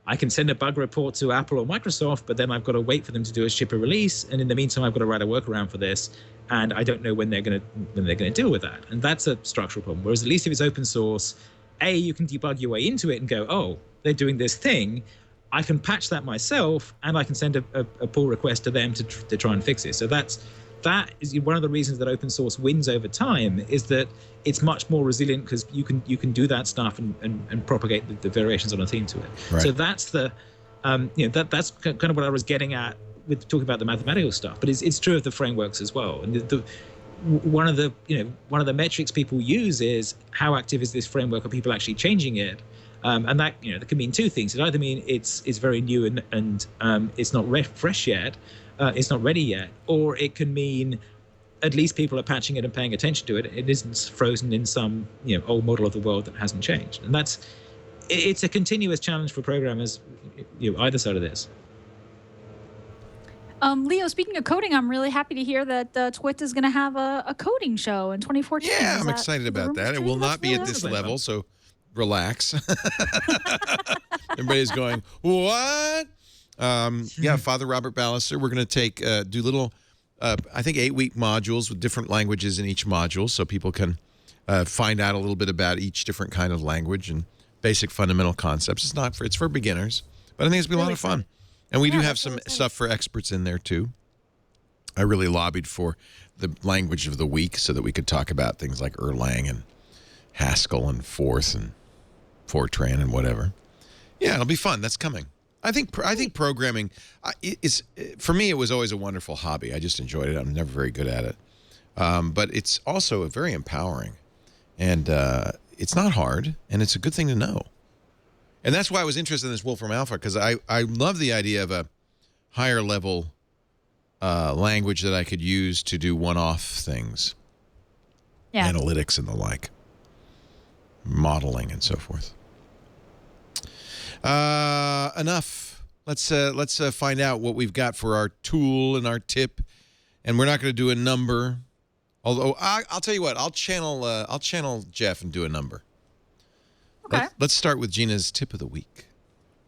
I can send a bug report to Apple or Microsoft, but then I've got to wait for them to ship a release, and in the meantime, I've got to write a workaround for this, and I don't know when they're going to deal with that, and that's a structural problem. Whereas at least if it's open source, you can debug your way into it and go, oh, they're doing this thing. I can patch that myself, and I can send a pull request to them to try and fix it. So that is one of the reasons that open source wins over time, is that it's much more resilient because you can do that stuff and propagate the variations on a theme to it. Right. So that's that's kind of what I was getting at with talking about the mathematical stuff. But it's true of the frameworks as well. And one of the metrics people use is how active is this framework? Are people actually changing it? And that that can mean two things. It either mean it's very new and it's not fresh yet, it's not ready yet, or it can mean at least people are patching it and paying attention to it. It isn't frozen in some old model of the world that hasn't changed. And it's a continuous challenge for programmers, either side of this. Leo, speaking of coding, I'm really happy to hear that Twit is going to have a coding show in 2014. Yeah, I'm excited about that. It will not be at this level, so relax. Everybody's going, what? Yeah, Father Robert Ballister, we're going to take do little, I think 8-week modules with different languages in each module, so people can find out a little bit about each different kind of language and basic fundamental concepts. It's for beginners, but I think it's going to be a lot of fun. And we do have some stuff for experts in there, too. I really lobbied for the language of the week so that we could talk about things like Erlang and Haskell and Forth and Fortran and whatever. Yeah, it'll be fun. That's coming. I think programming is, for me, it was always a wonderful hobby. I just enjoyed it. I'm never very good at it. But it's also very empowering. And it's not hard, and it's a good thing to know. And that's why I was interested in this Wolfram Alpha, because I love the idea of a higher level language that I could use to do one-off things. Yeah. Analytics and the like. Modeling and so forth. Enough. Let's find out what we've got for our tool and our tip. And we're not going to do a number. Although I'll tell you what, I'll channel Jeff and do a number. Okay. Let's start with Gina's tip of the week.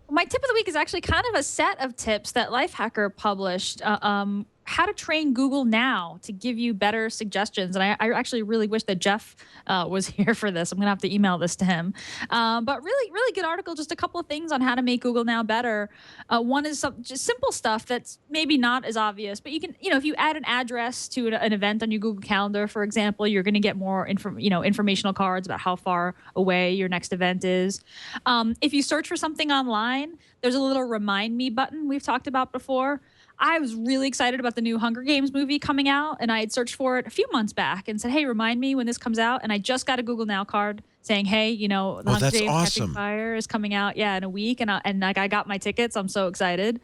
Well, my tip of the week is actually kind of a set of tips that Lifehacker published. How to train Google Now to give you better suggestions. And I actually really wish that Jeff was here for this. I'm going to have to email this to him. But really, really good article. Just a couple of things on how to make Google Now better. One is just simple stuff that's maybe not as obvious, but you can, if you add an address to an event on your Google Calendar, for example, you're going to get more informational cards about how far away your next event is. If you search for something online, there's a little remind me button we've talked about before. I was really excited about the new Hunger Games movie coming out, and I had searched for it a few months back and said, hey, remind me when this comes out. And I just got a Google Now card saying, hey, the Hunger Games Catching Fire is coming out, in a week. And I got my tickets. I'm so excited.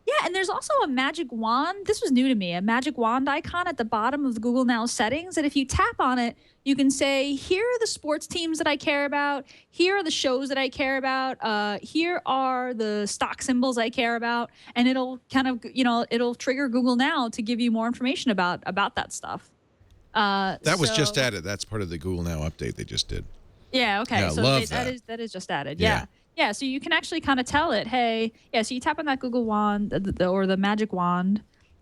Yeah, and there's also a magic wand. This was new to me, a magic wand icon at the bottom of the Google Now settings. And if you tap on it, you can say, here are the sports teams that I care about. Here are the shows that I care about. Here are the stock symbols I care about. And it'll kind of, it'll trigger Google Now to give you more information about that stuff. That was just added. That's part of the Google Now update they just did. Yeah, okay. Yeah, so love that is just added. Yeah. Yeah, so you can actually kind of tell it, hey, so you tap on that Google wand or the magic wand,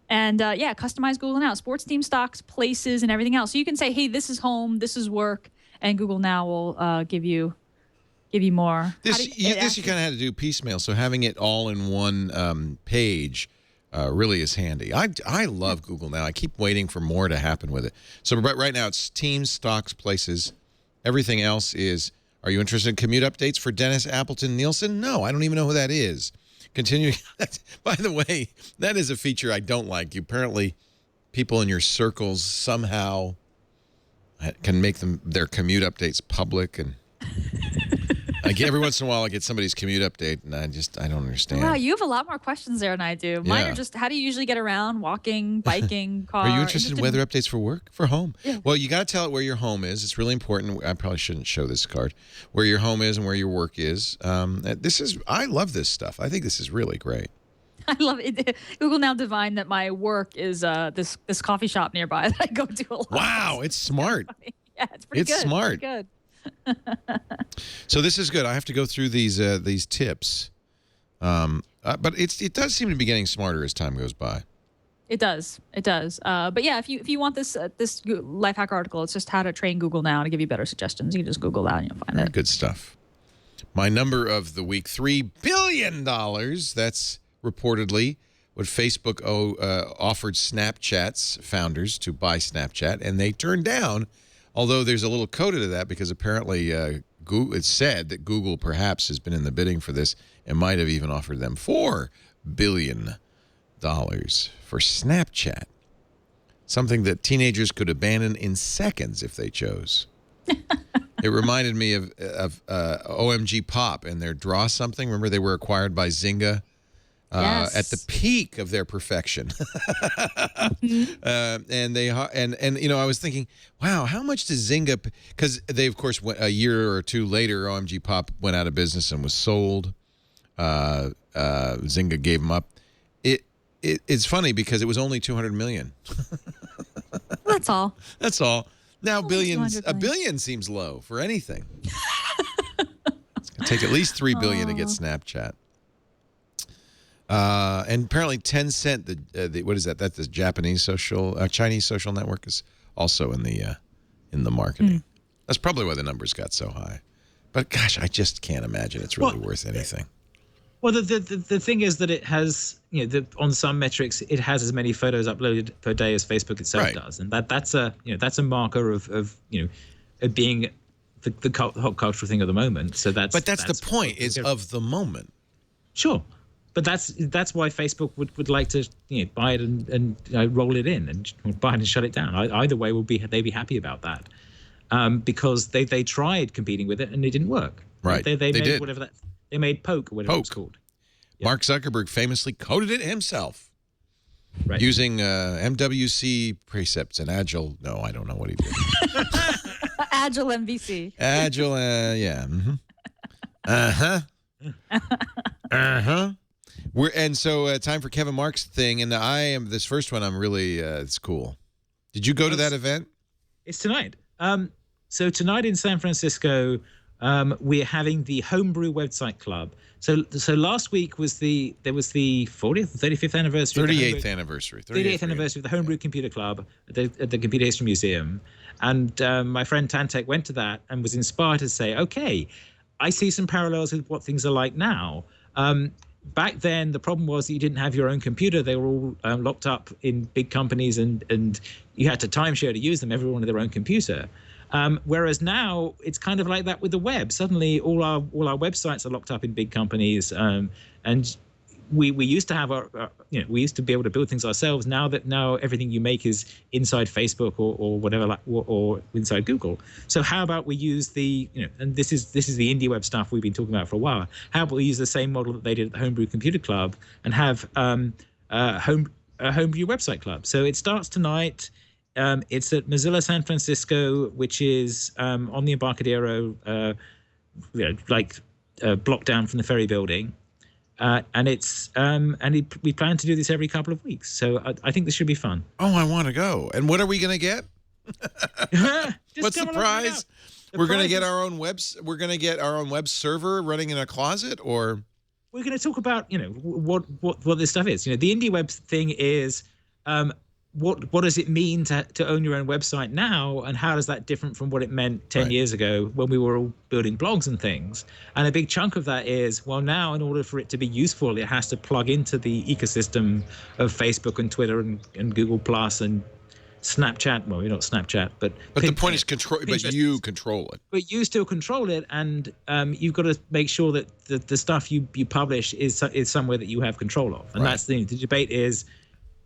and customize Google Now, sports team stocks, places, and everything else. So you can say, hey, this is home, this is work, and Google Now will give you more. This you kind of had to do piecemeal, so having it all in one page really is handy. I love Google Now. I keep waiting for more to happen with it. So right now it's teams, stocks, places. Everything else is, Are you interested in commute updates for Dennis Appleton Nielsen? No, I don't even know who that is. Continuing. By the way, that is a feature I don't like. Apparently, people in your circles somehow can make their commute updates public, and every once in a while I get somebody's commute update, and I don't understand. Wow, you have a lot more questions there than I do. Mine are just, how do you usually get around? Walking, biking, car? Are you interested in weather updates for work, for home? Yeah. Well, you got to tell it where your home is. It's really important. I probably shouldn't show this card. Where your home is and where your work is. I love this stuff. I think this is really great. I love it. Google now divined that my work is this coffee shop nearby that I go to a lot. Wow, it's smart. Yeah, it's pretty good. It's smart. Pretty good. So this is good. I have to go through these tips, but it does seem to be getting smarter as time goes by. It does. It does. But yeah, if you want this life hack article, it's just how to train Google now to give you better suggestions. You can just Google that and you'll find it. Good stuff. My number of the week: $3 billion. That's reportedly what Facebook offered Snapchat's founders to buy Snapchat, and they turned down. Although there's a little coda to that, because apparently it's said that Google perhaps has been in the bidding for this and might have even offered them $4 billion for Snapchat, something that teenagers could abandon in seconds if they chose. It reminded me of OMG Pop and their Draw Something. Remember, they were acquired by Zynga. Yes. At the peak of their perfection. And you know, I was thinking, wow, how much does Zynga, because they of course went a year or two later, OMG Pop went out of business and was sold. Zynga gave them up. It's funny because it was only 200 million. That's all. That's all. Now billions, a billion seems low for anything. It's gonna take at least $3 billion to get Snapchat. And apparently Tencent, what is that? That's the Chinese social network, is also in the marketing. That's probably why the numbers got so high. But gosh, I just can't imagine it's really worth anything. Well, the thing is that it has, on some metrics, it has as many photos uploaded per day as Facebook itself does, and that's a marker of being the hot cultural thing of the moment. So that's the point is of the moment. Sure. But that's why Facebook would like to buy it and roll it in, and buy it and shut it down. Either way, they'd be happy about that, because they tried competing with it and it didn't work. Right. They made did. whatever they made Poke or whatever it was called. Yeah. Mark Zuckerberg famously coded it himself, using MWC precepts and Agile. No, I don't know what he did. Agile MVC. Agile, yeah. Mm-hmm. So time for Kevin Mark's thing, and this first one. I'm really it's cool. Did you go to that event? It's tonight. So tonight in San Francisco, we're having the Homebrew Website Club. So last week was the 40th, 35th anniversary. 38th anniversary. 38th anniversary of the Homebrew Computer Club at the Computer History Museum, and my friend Tantek went to that and was inspired to say, okay, I see some parallels with what things are like now. Back then, the problem was that you didn't have your own computer. They were all locked up in big companies, and you had to timeshare to use them. Everyone had their own computer. Whereas now, it's kind of like that with the web. Suddenly, all our websites are locked up in big companies, and we used to have we used to be able to build things ourselves. Now everything you make is inside Facebook or whatever, or inside Google. So how about we use and this is the indie web stuff we've been talking about for a while. How about we use the same model that they did at the Homebrew Computer Club and have a Homebrew Website Club? So it starts tonight. It's at Mozilla San Francisco, which is on the Embarcadero, block down from the ferry building. We plan to do this every couple of weeks. So I think this should be fun. Oh, I want to go. And what are we going to get? What's the prize? We're going to get our own We're going to get our own web server running in a closet, or we're going to talk about what this stuff is. The indie web thing is what does it mean to own your own website now, and how does that different from what it meant 10 years ago when we were all building blogs and things? And a big chunk of that is, well, now in order for it to be useful, it has to plug into the ecosystem of Facebook and Twitter and Google Plus and Snapchat. Well, you're not Snapchat, but the point is control. But you control it. But you still control it, and you've got to make sure that the stuff you publish is somewhere that you have control of. And that's the debate is.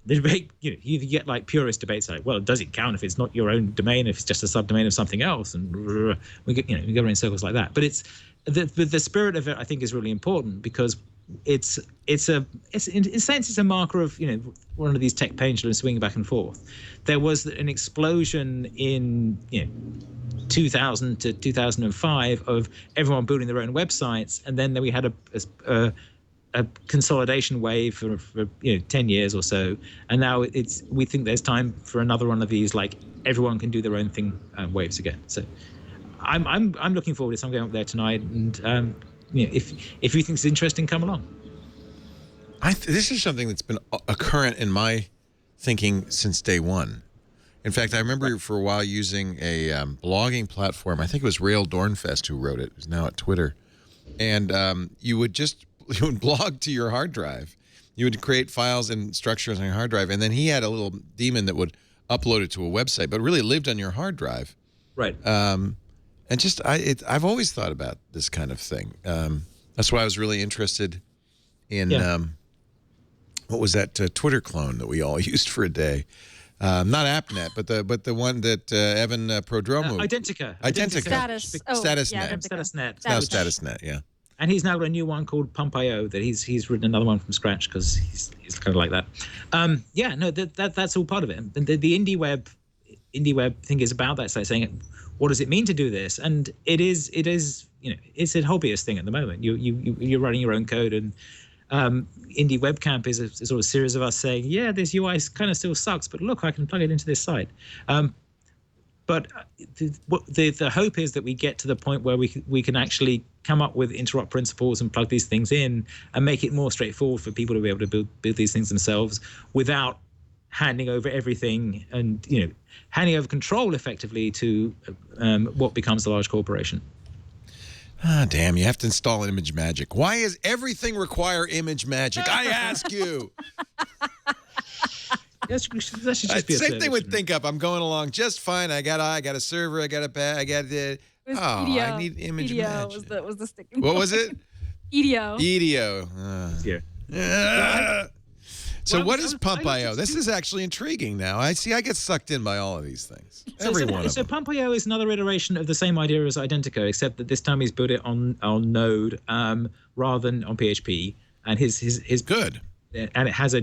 The debate, you get like purist debates like, well, does it count if it's not your own domain, if it's just a subdomain of something else? And we go in circles like that. But it's the spirit of it, I think, is really important because it's in a sense it's a marker of one of these tech pendulums swinging back and forth. There was an explosion in 2000 to 2005 of everyone building their own websites, and then we had a consolidation wave for 10 years or so, and now we think there's time for another one of these like everyone can do their own thing waves again. So I'm looking forward to this. I'm going up there tonight, and if you think it's interesting, come along. This is something that's been a current in my thinking since day one. In fact, I remember for a while using a blogging platform. I think it was Rail Dornfest who wrote it. It's now at Twitter, and you would blog to your hard drive. You would create files and structures on your hard drive, and then he had a little daemon that would upload it to a website, but really lived on your hard drive. Right. And just I've always thought about this kind of thing. That's why I was really interested in what was that Twitter clone that we all used for a day? Not AppNet, but the one that Evan Prodromou. Identica. Statusnet. Statusnet. No, Statusnet. Yeah. And he's now got a new one called Pump.io that he's written another one from scratch because he's kind of like that. That's all part of it. And the indie web thing is about that. So saying, what does it mean to do this? And it is it's a hobbyist thing at the moment. You're running your own code, and Indie Web Camp is a sort of series of us saying, yeah, this UI kind of still sucks, but look, I can plug it into this site. But the hope is that we get to the point where we can actually come up with interop principles and plug these things in and make it more straightforward for people to be able to build these things themselves without handing over everything and handing over control effectively to what becomes a large corporation. Ah, damn, you have to install ImageMagick. Why does everything require ImageMagick? I ask you. That should just be same thing with ThinkUp. I'm going along just fine. I got a server. I got a bed. I got it. I need ImageMagick. Was the sticking What was it? EDO. So what is Pump.io? This is actually intriguing now. I get sucked in by all of these things. Every one of them. So Pump.io is another iteration of the same idea as Identica, except that this time he's built it on Node rather than on PHP. And his good. And it has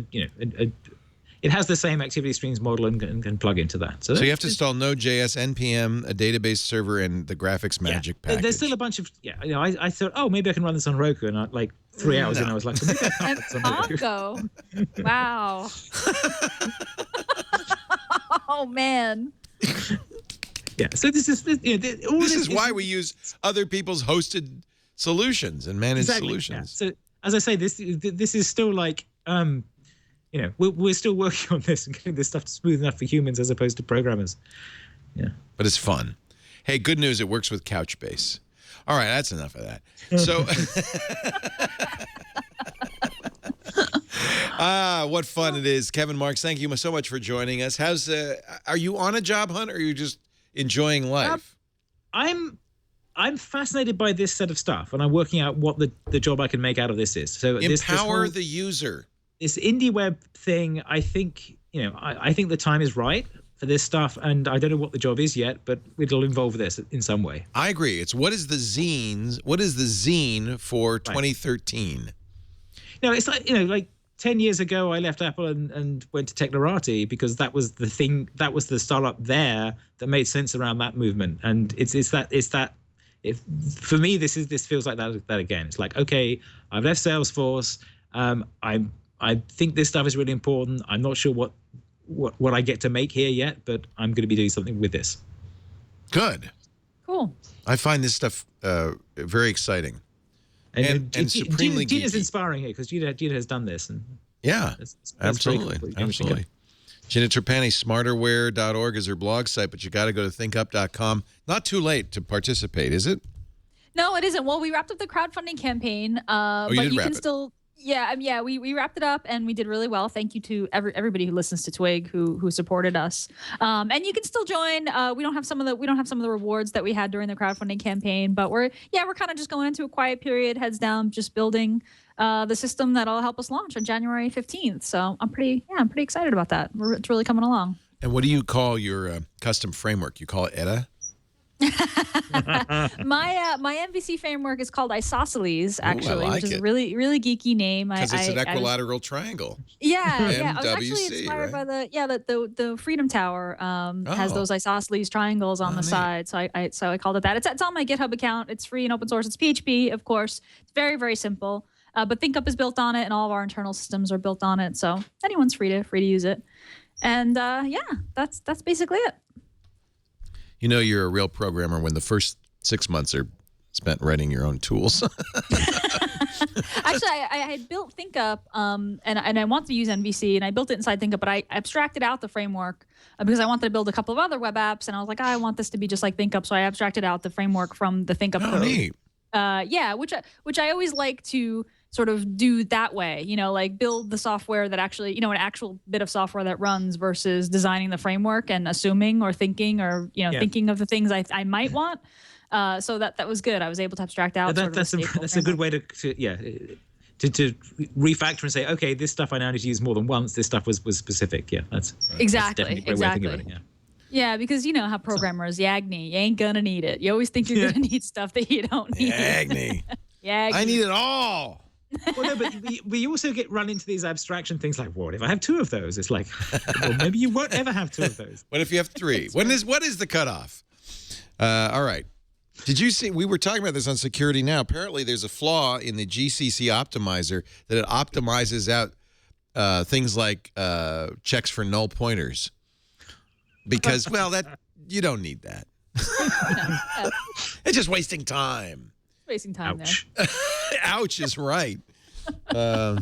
it has the same activity streams model and can plug into that. So you have to install Node.js, NPM, a database server, and the graphics magic package. There's still a bunch of I thought, oh, maybe I can run this on Roku, and like 3 hours in, I was like, maybe I can't run this on Roku. Wow. Oh man. Yeah. So this is why we use other people's hosted solutions and managed solutions. Yeah. So as I say, this is still like. We're still working on this and getting this stuff smooth enough for humans as opposed to programmers. Yeah. But it's fun. Hey, good news, it works with Couchbase. All right, that's enough of that. So, what fun it is. Kevin Marks, thank you so much for joining us. Are you on a job hunt or are you just enjoying life? I'm fascinated by this set of stuff, and I'm working out what the job I can make out of this is. So empower the user. This indie web thing, I think, I think the time is right for this stuff, and I don't know what the job is yet, but it'll involve this in some way. I agree. It's what is the zine for 2013? No, it's like 10 years ago, I left Apple and went to Technorati because that was the thing, that was the startup there that made sense around that movement. And for me, this feels like that again. It's like, okay, I've left Salesforce. I think this stuff is really important. I'm not sure what I get to make here yet, but I'm going to be doing something with this. Good. Cool. I find this stuff very exciting and supremely geeky. Gina's inspiring here because Gina has done this. And that's absolutely. Cool. Absolutely. Gina Trapani, smarterware.org is her blog site, but you got to go to thinkup.com. Not too late to participate, is it? No, it isn't. Well, we wrapped up the crowdfunding campaign, but you can still. Yeah, we wrapped it up and we did really well. Thank you to everybody who listens to Twig who supported us. And you can still join. We don't have some of the rewards that we had during the crowdfunding campaign, but we're kind of just going into a quiet period, heads down, just building the system that'll help us launch on January 15th. So I'm pretty excited about that. It's really coming along. And what do you call your custom framework? You call it ETA? My MVC framework is called Isosceles, actually, like which is it. a really geeky name. Because it's an equilateral triangle. Yeah. I was actually MWC, inspired right? by the Freedom Tower has those isosceles triangles on the neat. side. So I called it that. It's on my GitHub account. It's free and open source. It's PHP, of course. It's very, very simple. But ThinkUp is built on it, and all of our internal systems are built on it. So anyone's free to use it. And that's basically it. You know you're a real programmer when the first 6 months are spent writing your own tools. Actually, I had built ThinkUp, and I wanted to use MVC, and I built it inside ThinkUp, but I abstracted out the framework because I wanted to build a couple of other web apps, and I was like, I want this to be just like ThinkUp, so I abstracted out the framework from the ThinkUp code. Neat. Which I always like to sort of do that way, like build the software that actually, an actual bit of software that runs versus designing the framework and assuming or thinking or, thinking of the things I might want. So that was good. I was able to abstract out. That's a good way to refactor and say, okay, this stuff I now need to use more than once. This stuff was specific. Yeah, that's exactly. That's definitely a great way of thinking about it, Yeah, because you know how programmers, Yagni, you ain't gonna need it. You always think you're gonna need stuff that you don't need. Yagni. Yagni. I need it all. Well, no, but we also run into these abstraction things like, what if I have two of those? It's like, well, maybe you won't ever have two of those. What if you have three? What is the cutoff? All right. Did you see, we were talking about this on Security Now. Apparently there's a flaw in the GCC optimizer that it optimizes out things like checks for null pointers. Because, well, that you don't need that. It's just wasting time. Wasting time Ouch. there. Ouch is right. All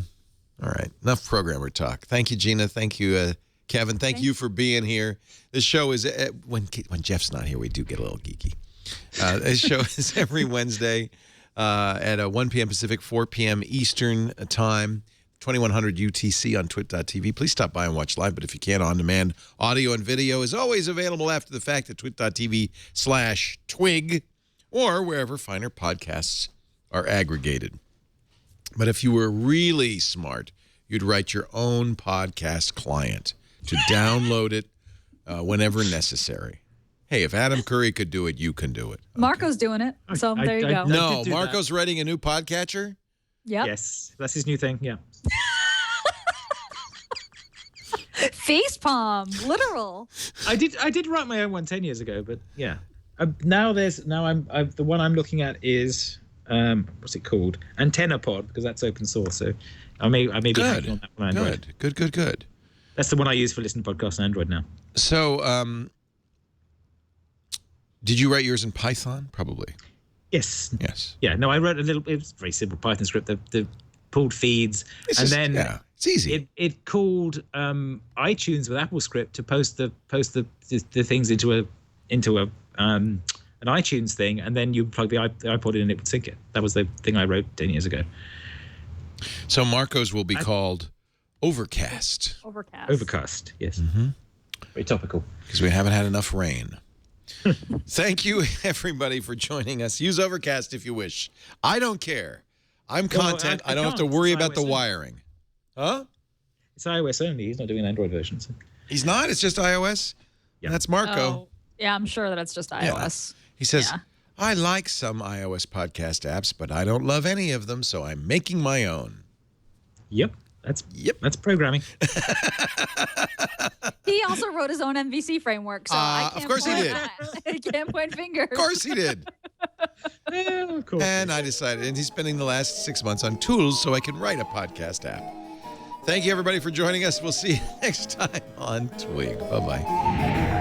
right. Enough programmer talk. Thank you, Gina. Thank you, Kevin. Thank you for being here. This show is, when Jeff's not here, we do get a little geeky. This show is every Wednesday at 1 p.m. Pacific, 4 p.m. Eastern time, 2100 UTC on twit.tv. Please stop by and watch live, but if you can't, on-demand audio and video is always available after the fact at twit.tv/twig or wherever finer podcasts are aggregated. But if you were really smart, you'd write your own podcast client to download it whenever necessary. Hey, if Adam Curry could do it, you can do it. Okay. Marco's doing it, so there you go. No, Marco's writing a new podcatcher? Yep. Yes, that's his new thing. Yeah. Facepalm, literal. I did write my own one 10 years ago, but yeah. Now the one I'm looking at is what's it called? Antenna Pod, because that's open source. So I may be hacking on that on Android. Good. That's the one I use for listening to podcasts on Android now. So, did you write yours in Python? Probably. Yes. Yes. Yeah. No, I wrote a little. It was a very simple Python script. The pulled feeds, it's easy. It called iTunes with AppleScript to post the things into an iTunes thing, and then you plug the iPod in and it would sync it. That was the thing I wrote 10 years ago. So Marco's will be called Overcast. Overcast, yes. Mm-hmm. Very topical. Because we haven't had enough rain. Thank you, everybody, for joining us. Use Overcast if you wish. I don't care. I'm content. I don't have to worry about the wiring. Huh? It's iOS only. He's not doing an Android version. So. He's not? It's just iOS? Yeah. That's Marco. Oh, yeah, I'm sure that it's just iOS. He says, I like some iOS podcast apps, but I don't love any of them, so I'm making my own. Yep. That's programming. He also wrote his own MVC framework, so I can't of course he did. I can't point fingers. Of course he did. Yeah, of course. And I decided, and he's spending the last 6 months on tools so I can write a podcast app. Thank you, everybody, for joining us. We'll see you next time on Twig. Bye-bye.